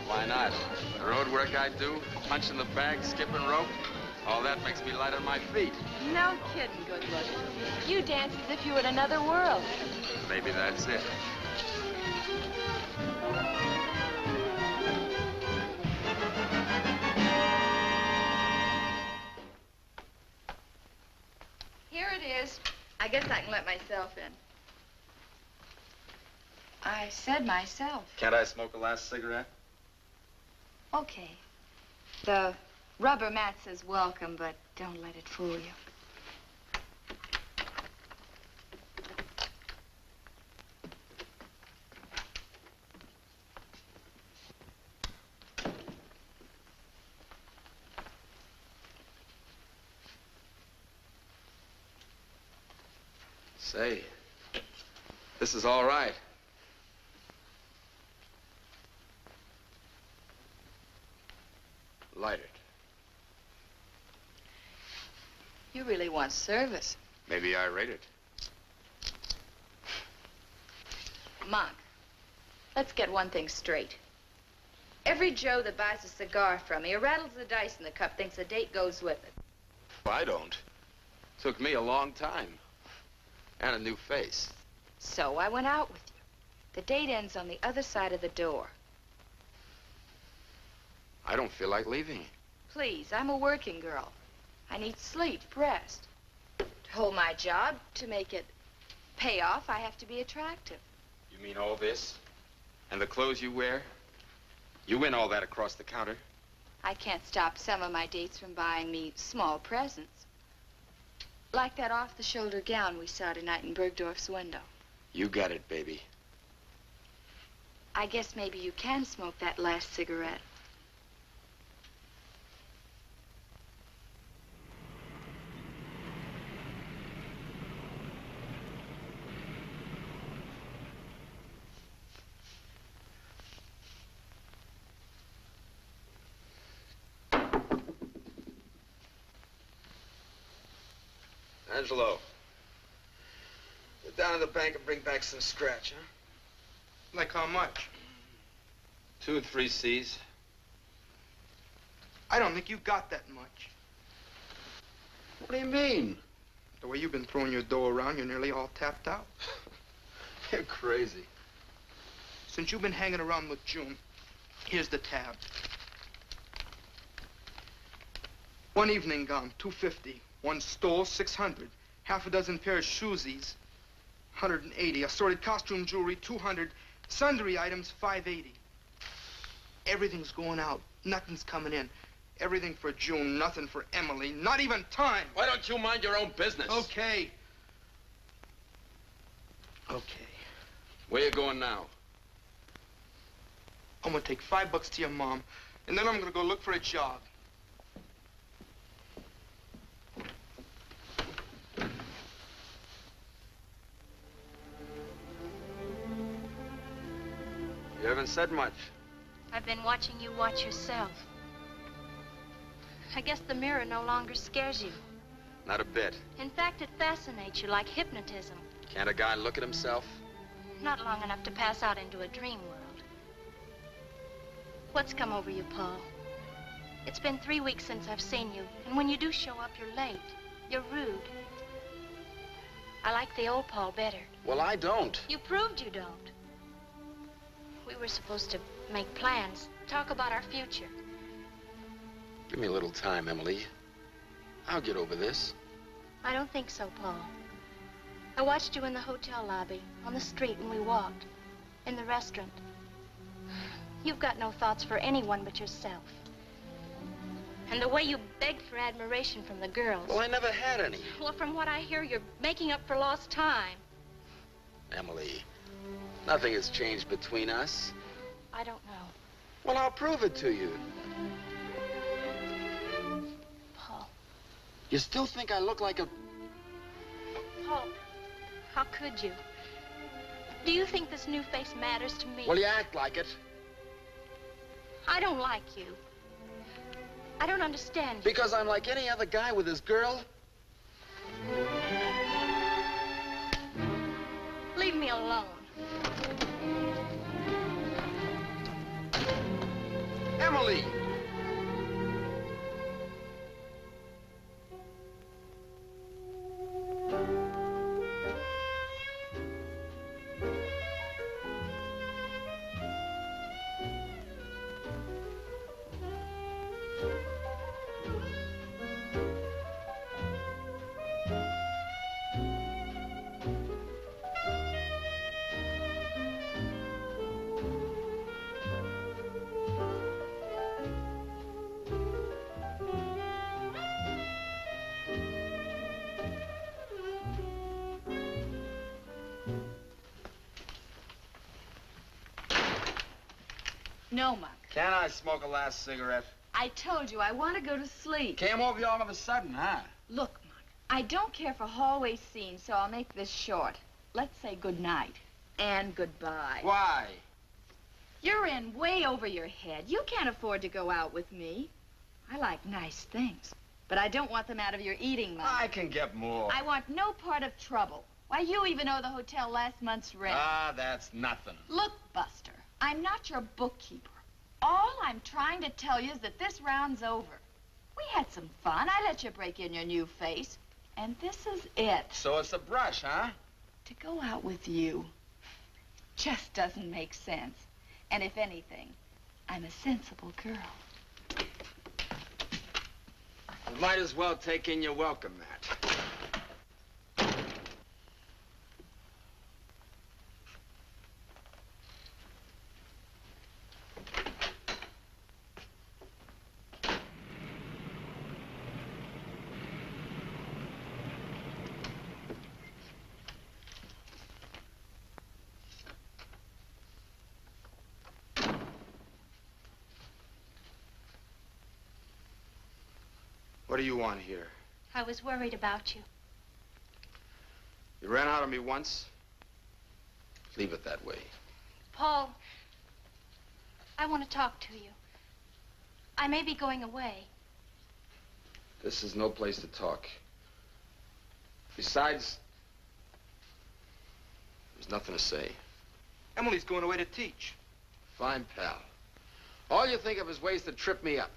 Why not? The road work I do, punching the bag, skipping rope, all that makes me light on my feet. No kidding, good looking. You dance as if you were in another world. Maybe that's it. Here it is. I guess I can let myself in. I said myself. Can't I smoke a last cigarette? Okay. The rubber mat says welcome, but don't let it fool you. Say, this is all right. Light it. You really want service. Maybe I rate it. Monk, let's get one thing straight. Every Joe that buys a cigar from me or rattles the dice in the cup thinks a date goes with it. I don't. Took me a long time. And a new face. So I went out with you. The date ends on the other side of the door. I don't feel like leaving. Please, I'm a working girl. I need sleep, rest. To hold my job, to make it pay off, I have to be attractive. You mean all this? And the clothes you wear? You win all that across the counter? I can't stop some of my dates from buying me small presents. Like that off-the-shoulder gown we saw tonight in Bergdorf's window. You got it, baby. I guess maybe you can smoke that last cigarette. Angelo, go down to the bank and bring back some scratch, huh? Like how much? 2 or 3 C's. I don't think you got that much. What do you mean? The way you've been throwing your dough around, you're nearly all tapped out. You're crazy. Since you've been hanging around with June, here's the tab. One evening gown, $250. One stole, $600. Half a dozen pair of shoesies, $180. Assorted costume jewelry, $200. Sundry items, $580. Everything's going out. Nothing's coming in. Everything for June, nothing for Emily, not even time. Why don't you mind your own business? Okay. Okay. Where you going now? I'm gonna take $5 to your mom, and then I'm gonna go look for a job. You haven't said much. I've been watching you watch yourself. I guess the mirror no longer scares you. Not a bit. In fact, it fascinates you like hypnotism. Can't a guy look at himself? Not long enough to pass out into a dream world. What's come over you, Paul? It's been 3 weeks since I've seen you, and when you do show up, you're late. You're rude. I like the old Paul better. Well, I don't. You proved you don't. We were supposed to make plans, talk about our future. Give me a little time, Emily. I'll get over this. I don't think so, Paul. I watched you in the hotel lobby, on the street when we walked, in the restaurant. You've got no thoughts for anyone but yourself. And the way you begged for admiration from the girls. Well, I never had any. Well, from what I hear, you're making up for lost time. Emily, nothing has changed between us. I don't know. Well, I'll prove it to you. Paul. You still think I look like a... Paul, how could you? Do you think this new face matters to me? Well, you act like it. I don't like you. I don't understand you. Because I'm like any other guy with his girl? Leave me alone. Emily! No, Monk. Can I smoke a last cigarette? I told you I want to go to sleep. Came over you all of a sudden, huh? Look, Monk, I don't care for hallway scenes, so I'll make this short. Let's say good night and goodbye. Why? You're in way over your head. You can't afford to go out with me. I like nice things, but I don't want them out of your eating money. I can get more. I want no part of trouble. Why, you even owe the hotel last month's rent. Ah, that's nothing. Look, Buster, I'm not your bookkeeper. All I'm trying to tell you is that this round's over. We had some fun. I let you break in your new face. And this is it. So it's a brush, huh? To go out with you just doesn't make sense. And if anything, I'm a sensible girl. You might as well take in your welcome mat. What do you want here? I was worried about you. You ran out on me once. Leave it that way. Paul, I want to talk to you. I may be going away. This is no place to talk. Besides, there's nothing to say. Emily's going away to teach. Fine, pal. All you think of is ways to trip me up.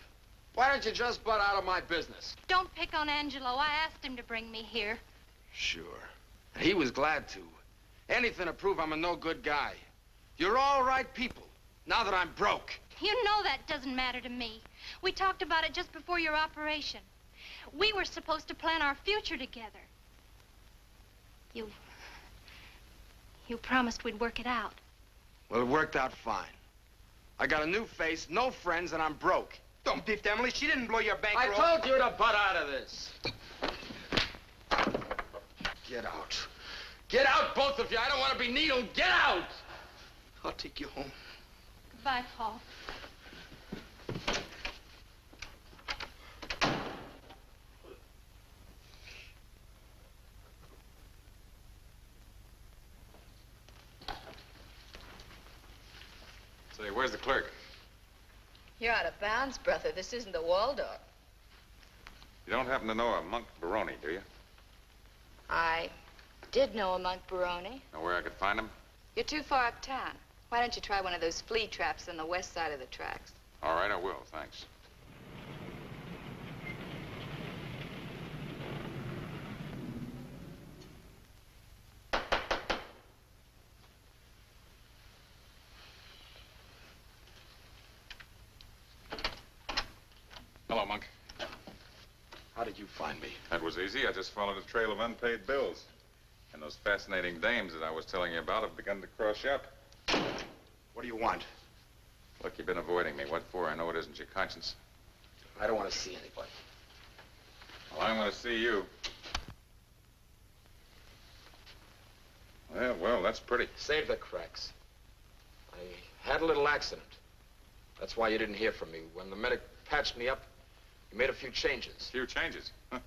Why don't you just butt out of my business? Don't pick on Angelo. I asked him to bring me here. Sure. And he was glad to. Anything to prove I'm a no-good guy. You're all right people, now that I'm broke. You know that doesn't matter to me. We talked about it just before your operation. We were supposed to plan our future together. You promised we'd work it out. Well, it worked out fine. I got a new face, no friends, and I'm broke. Don't beef Emily. She didn't blow your bankroll. I told you to butt out of this. Get out. Get out, both of you. I don't want to be needled. Get out! I'll take you home. Goodbye, Paul. Say, where's the clerk? You're out of bounds, brother. This isn't the Waldorf. You don't happen to know a Monk Baroni, do you? I did know a Monk Baroni. Know where I could find him? You're too far uptown. Why don't you try one of those flea traps on the west side of the tracks? All right, I will. Thanks. Hello, Monk. How did you find me? That was easy. I just followed a trail of unpaid bills. And those fascinating dames that I was telling you about have begun to cross you up. What do you want? Look, you've been avoiding me. What for? I know it isn't your conscience. I don't want to see anybody. Well, I want to see you. Well, that's pretty. Save the cracks. I had a little accident. That's why you didn't hear from me. When the medic patched me up, he made a few changes. Few changes? Huh.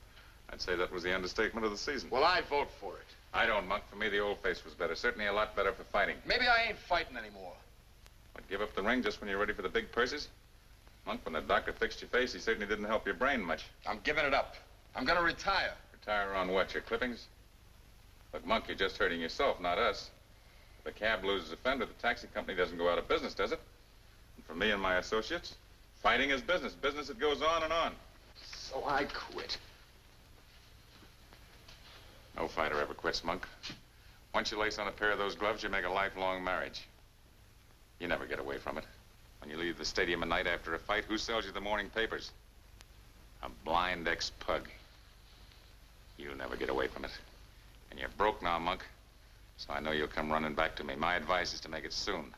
I'd say that was the understatement of the season. Well, I vote for it. I don't, Monk. For me, the old face was better. Certainly a lot better for fighting. Maybe I ain't fighting anymore. But give up the ring just when you're ready for the big purses? Monk, when the doctor fixed your face, he certainly didn't help your brain much. I'm giving it up. I'm gonna retire. Retire on what, your clippings? Look, Monk, you're just hurting yourself, not us. If a cab loses a fender, the taxi company doesn't go out of business, does it? And for me and my associates, fighting is business. Business that goes on and on. So I quit. No fighter ever quits, Monk. Once you lace on a pair of those gloves, you make a lifelong marriage. You never get away from it. When you leave the stadium at night after a fight, who sells you the morning papers? A blind ex-pug. You'll never get away from it. And you're broke now, Monk. So I know you'll come running back to me. My advice is to make it soon.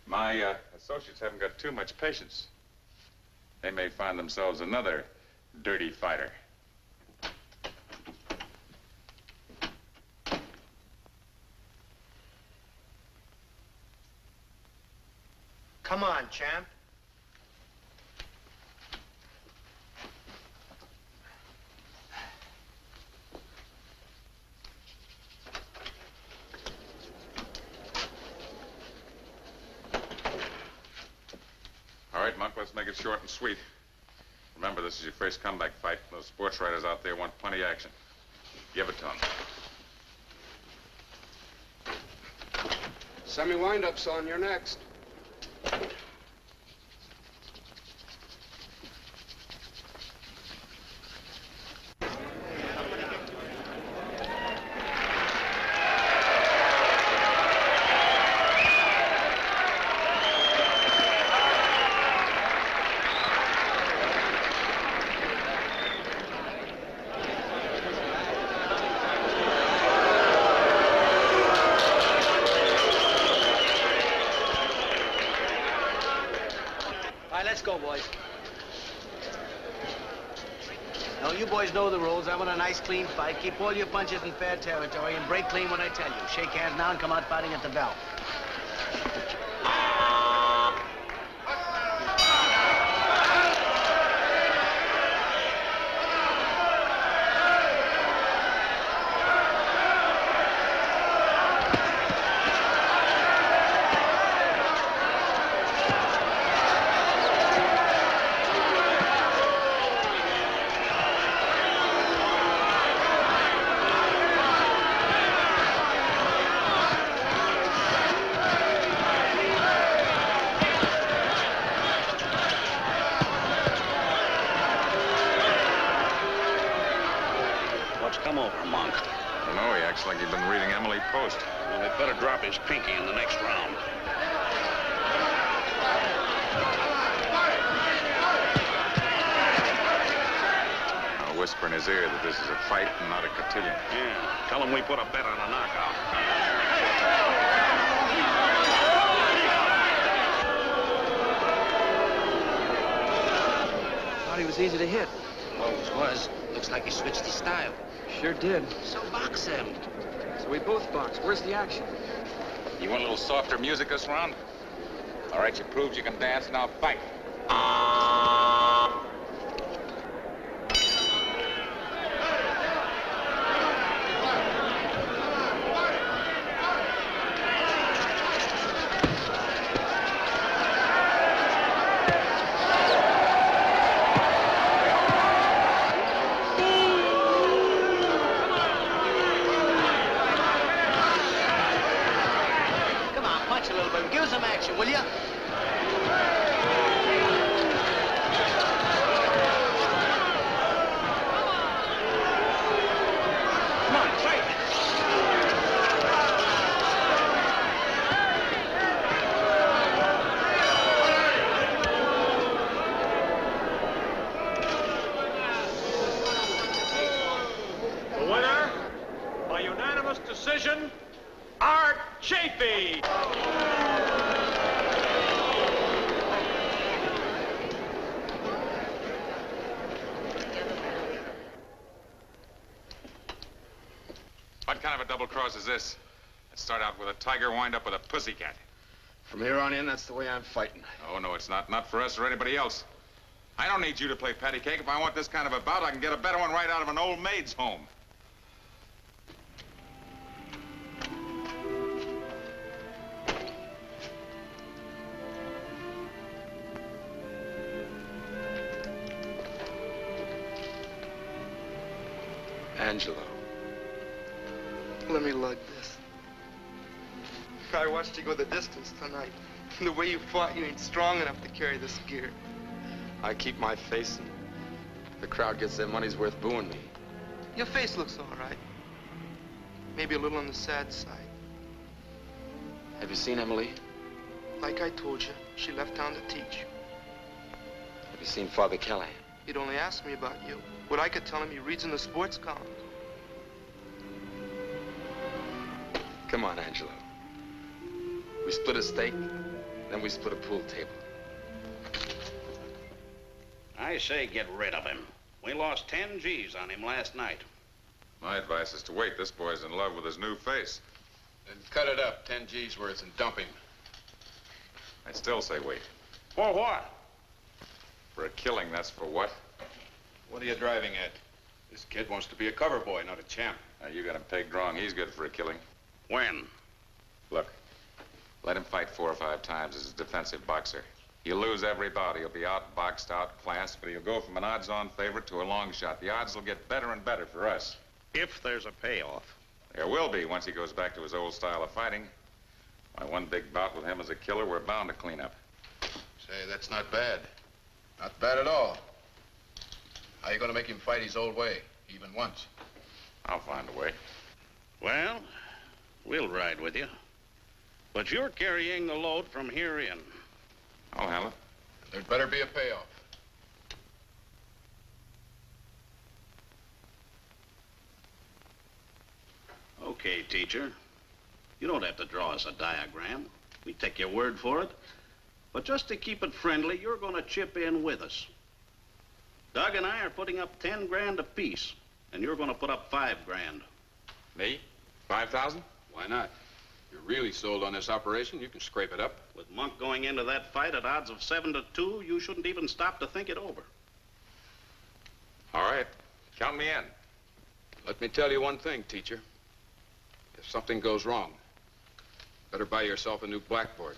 My associates haven't got too much patience. They may find themselves another dirty fighter. Come on, champ. All right, Monk, let's make it short and sweet. Remember, this is your first comeback fight. Those sports writers out there want plenty of action. Give it to them. Semi-wind-up, son. You're next. Know the rules. I want a nice, clean fight. Keep all your punches in fair territory and break clean when I tell you. Shake hands now and come out fighting at the bell. Like you've been reading Emily Post. Well, they'd better drop his pinky in the next round. I'll whisper in his ear that this is a fight and not a cotillion. Yeah, tell him we put a bet on a knockout. thought he was easy to hit. Always was. Looks like he switched his style. Sure did. So box him. So we both box. Where's the action? You want a little softer music this round? All right, you proved you can dance, now fight. Come on, punch a little bit. Give us some action, will you? Come on, fight. The winner, by unanimous decision, Art Chafee. What kind of a double cross is this? Let's start out with a tiger, wind up with a pussycat. From here on in, that's the way I'm fighting. Oh, no, it's not. Not for us or anybody else. I don't need you to play patty cake. If I want this kind of a bout, I can get a better one right out of an old maid's home. Angelo, let me lug this. I watched you go the distance tonight. The way you fought, you ain't strong enough to carry this gear. I keep my face and the crowd gets their money's worth booing me. Your face looks all right. Maybe a little on the sad side. Have you seen Emily? Like I told you, she left town to teach. Have you seen Father Callahan? He'd only ask me about you. What I could tell him, he reads in the sports column. Come on, Angelo. We split a steak, then we split a pool table. I say get rid of him. We lost 10 G's on him last night. My advice is to wait. This boy's in love with his new face. Then cut it up, 10 G's worth, and dump him. I still say wait. For what? For a killing, that's for what? What are you driving at? This kid wants to be a cover boy, not a champ. Now, you got him pegged wrong. He's good for a killing. When? Look, let him fight 4 or 5 times as a defensive boxer. He'll lose every bout. He'll be outboxed, outclassed, but he'll go from an odds-on favorite to a long shot. The odds will get better and better for us. If there's a payoff. There will be once he goes back to his old style of fighting. My one big bout with him as a killer, we're bound to clean up. Say, that's not bad. Not bad at all. How you gonna make him fight his old way, even once? I'll find a way. Well, we'll ride with you. But you're carrying the load from here in. I'll handle it. There'd better be a payoff. Okay, teacher. You don't have to draw us a diagram. We take your word for it. But just to keep it friendly, you're going to chip in with us. Doug and I are putting up 10 grand apiece, and you're going to put up 5 grand. Me? 5,000? Why not? If you're really sold on this operation, you can scrape it up. With Monk going into that fight at odds of 7 to 2, you shouldn't even stop to think it over. All right. Count me in. Let me tell you one thing, teacher. If something goes wrong, better buy yourself a new blackboard.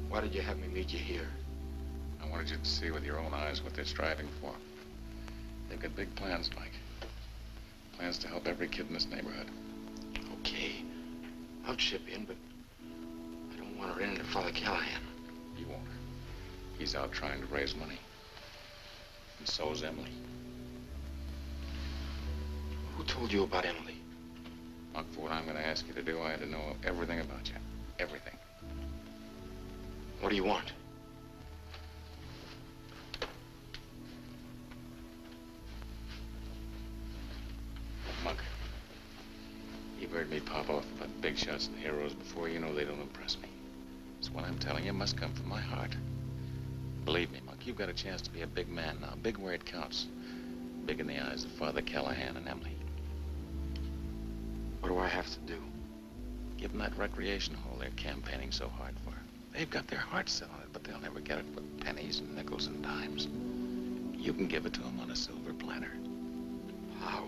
Why did you have me meet you here? I wanted you to see with your own eyes what they're striving for. They've got big plans, Mike. Plans to help every kid in this neighborhood. Okay. I'll chip in, but Father Callahan. He won't. He's out trying to raise money. And so's Emily. Who told you about Emily? Monk, for what I'm going to ask you to do, I had to know everything about you. Everything. What do you want? Monk, you've heard me pop off about big shots and heroes before. You know they don't impress me. So what I'm telling you must come from my heart. Believe me, Monk, you've got a chance to be a big man now. Big where it counts. Big in the eyes of Father Callahan and Emily. What do I have to do? Give them that recreation hole they're campaigning so hard for. They've got their hearts set on it, but they'll never get it with pennies and nickels and dimes. You can give it to them on a silver platter. How?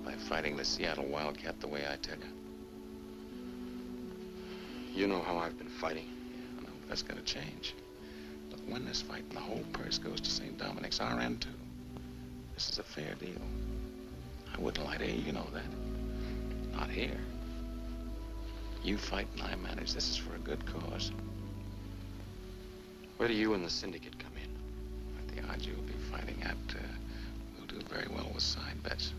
By fighting the Seattle Wildcat the way I tell you. You know how I've been fighting. Yeah, I know. That's gonna change. Look, win this fight and the whole purse goes to St. Dominic's, our end too. This is a fair deal. I wouldn't lie to you, you know that. Not here. You fight and I manage. This is for a good cause. Where do you and the syndicate come in? At the odds you'll be fighting at, we'll do very well with side bets.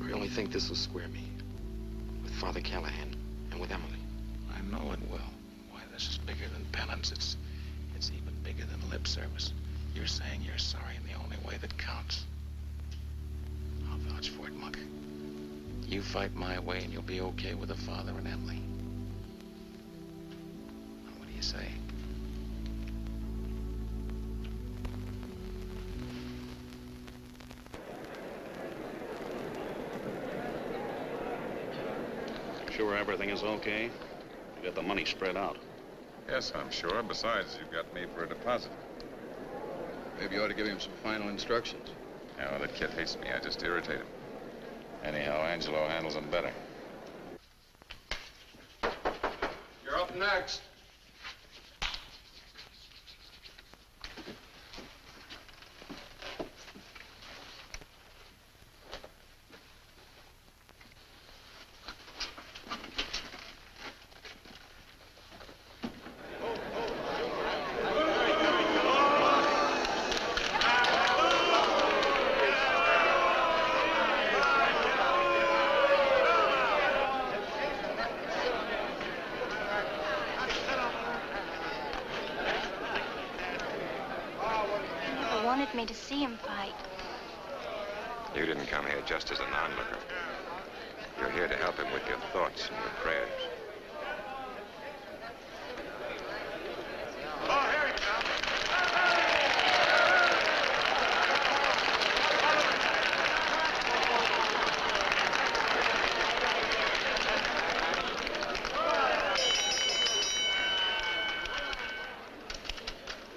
I really think this will square me. With Father Callahan and with Emily. I know it will. Why, this is bigger than penance. It's even bigger than lip service. You're saying you're sorry in the only way that counts. I'll vouch for it, Monk. You fight my way and you'll be okay with the father and Emily. Now, what do you say? Sure everything is okay? You got the money spread out. Yes, I'm sure. Besides, you've got me for a deposit. Maybe you ought to give him some final instructions. No, that kid hates me. I just irritate him. Anyhow, Angelo handles him better. You're up next. Me to see him fight. You didn't come here just as an onlooker. You're here to help him with your thoughts and your prayers.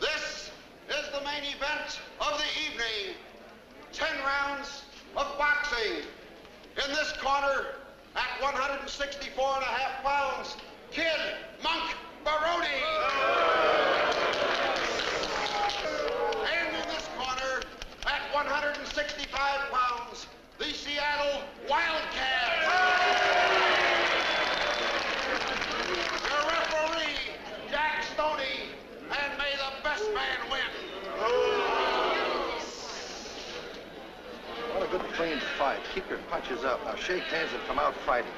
This is the main event of the evening. 10 rounds of boxing. In this corner, at 164 and a half pounds, Kid Monk Baroni. And in this corner, at 165 pounds, the Seattle Wildcat. Your referee, Jack Stoney, and may the best man win. What a good clean fight. Keep your punches up. Now shake hands and come out fighting.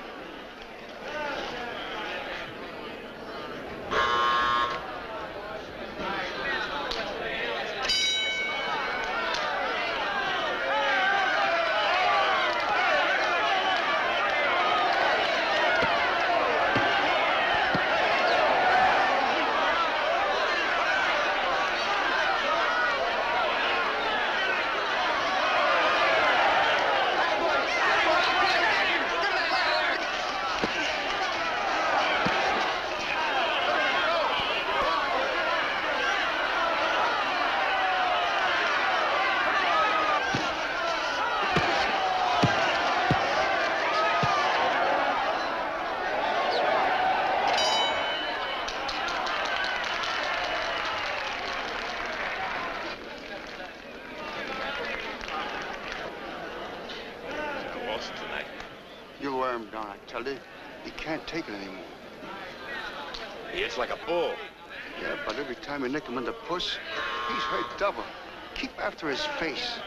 You wear him down, I tell you. He can't take it anymore. He hits like a bull. Yeah, but every time you nick him in the puss, he's hurt double. Keep after his face.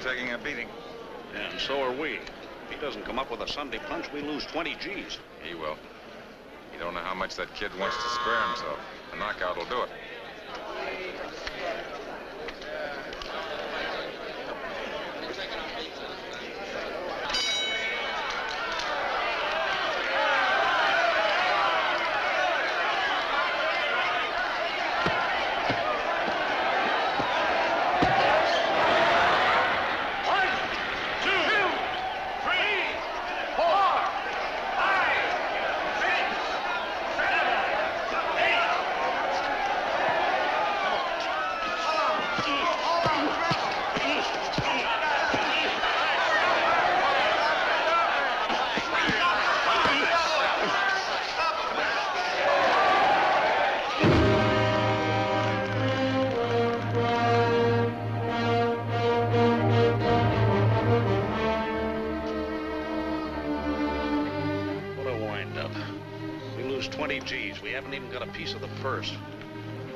Taking a beating. Yeah, and so are we. If he doesn't come up with a Sunday punch, we lose 20 G's. He will. You don't know how much that kid wants to square himself. A knockout will do it.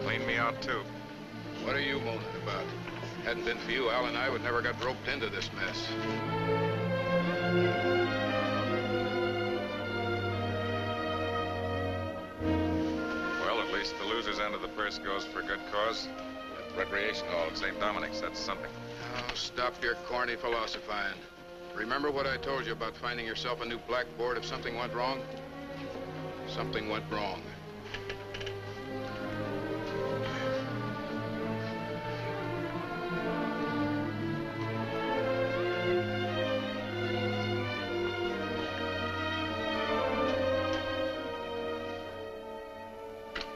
Clean me out, too. What are you moaning about? Hadn't been for you, Al and I would never got roped into this mess. Well, at least the loser's end of the purse goes for a good cause. At Recreation Hall at St. Dominic's, that's something. Oh, stop your corny philosophizing. Remember what I told you about finding yourself a new blackboard if something went wrong? Something went wrong.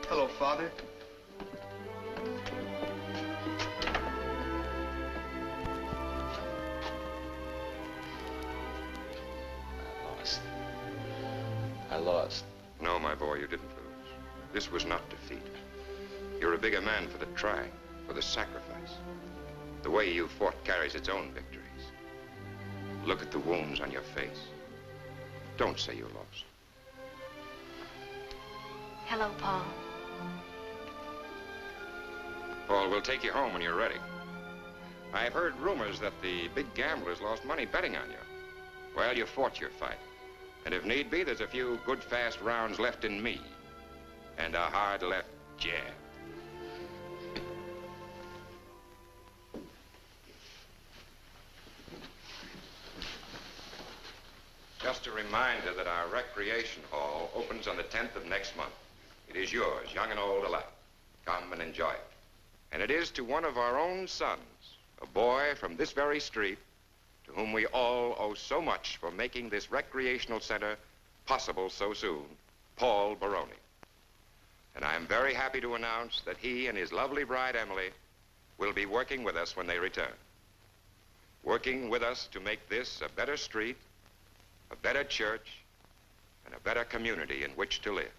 Hello, Father. I lost. No, my boy, you didn't lose. This was not defeat. You're a bigger man for the trying, for the sacrifice. The way you fought carries its own victories. Look at the wounds on your face. Don't say you lost. Hello, Paul. Paul, we'll take you home when you're ready. I've heard rumors that the big gamblers lost money betting on you. Well, you fought your fight. And if need be, there's a few good, fast rounds left in me. And a hard left jab. Just a reminder that our recreation hall opens on the 10th of next month. It is yours, young and old alike. Come and enjoy it. And it is to one of our own sons, a boy from this very street, to whom we all owe so much for making this recreational center possible so soon, Paul Baroni. And I am very happy to announce that he and his lovely bride, Emily, will be working with us when they return. Working with us to make this a better street, a better church, and a better community in which to live.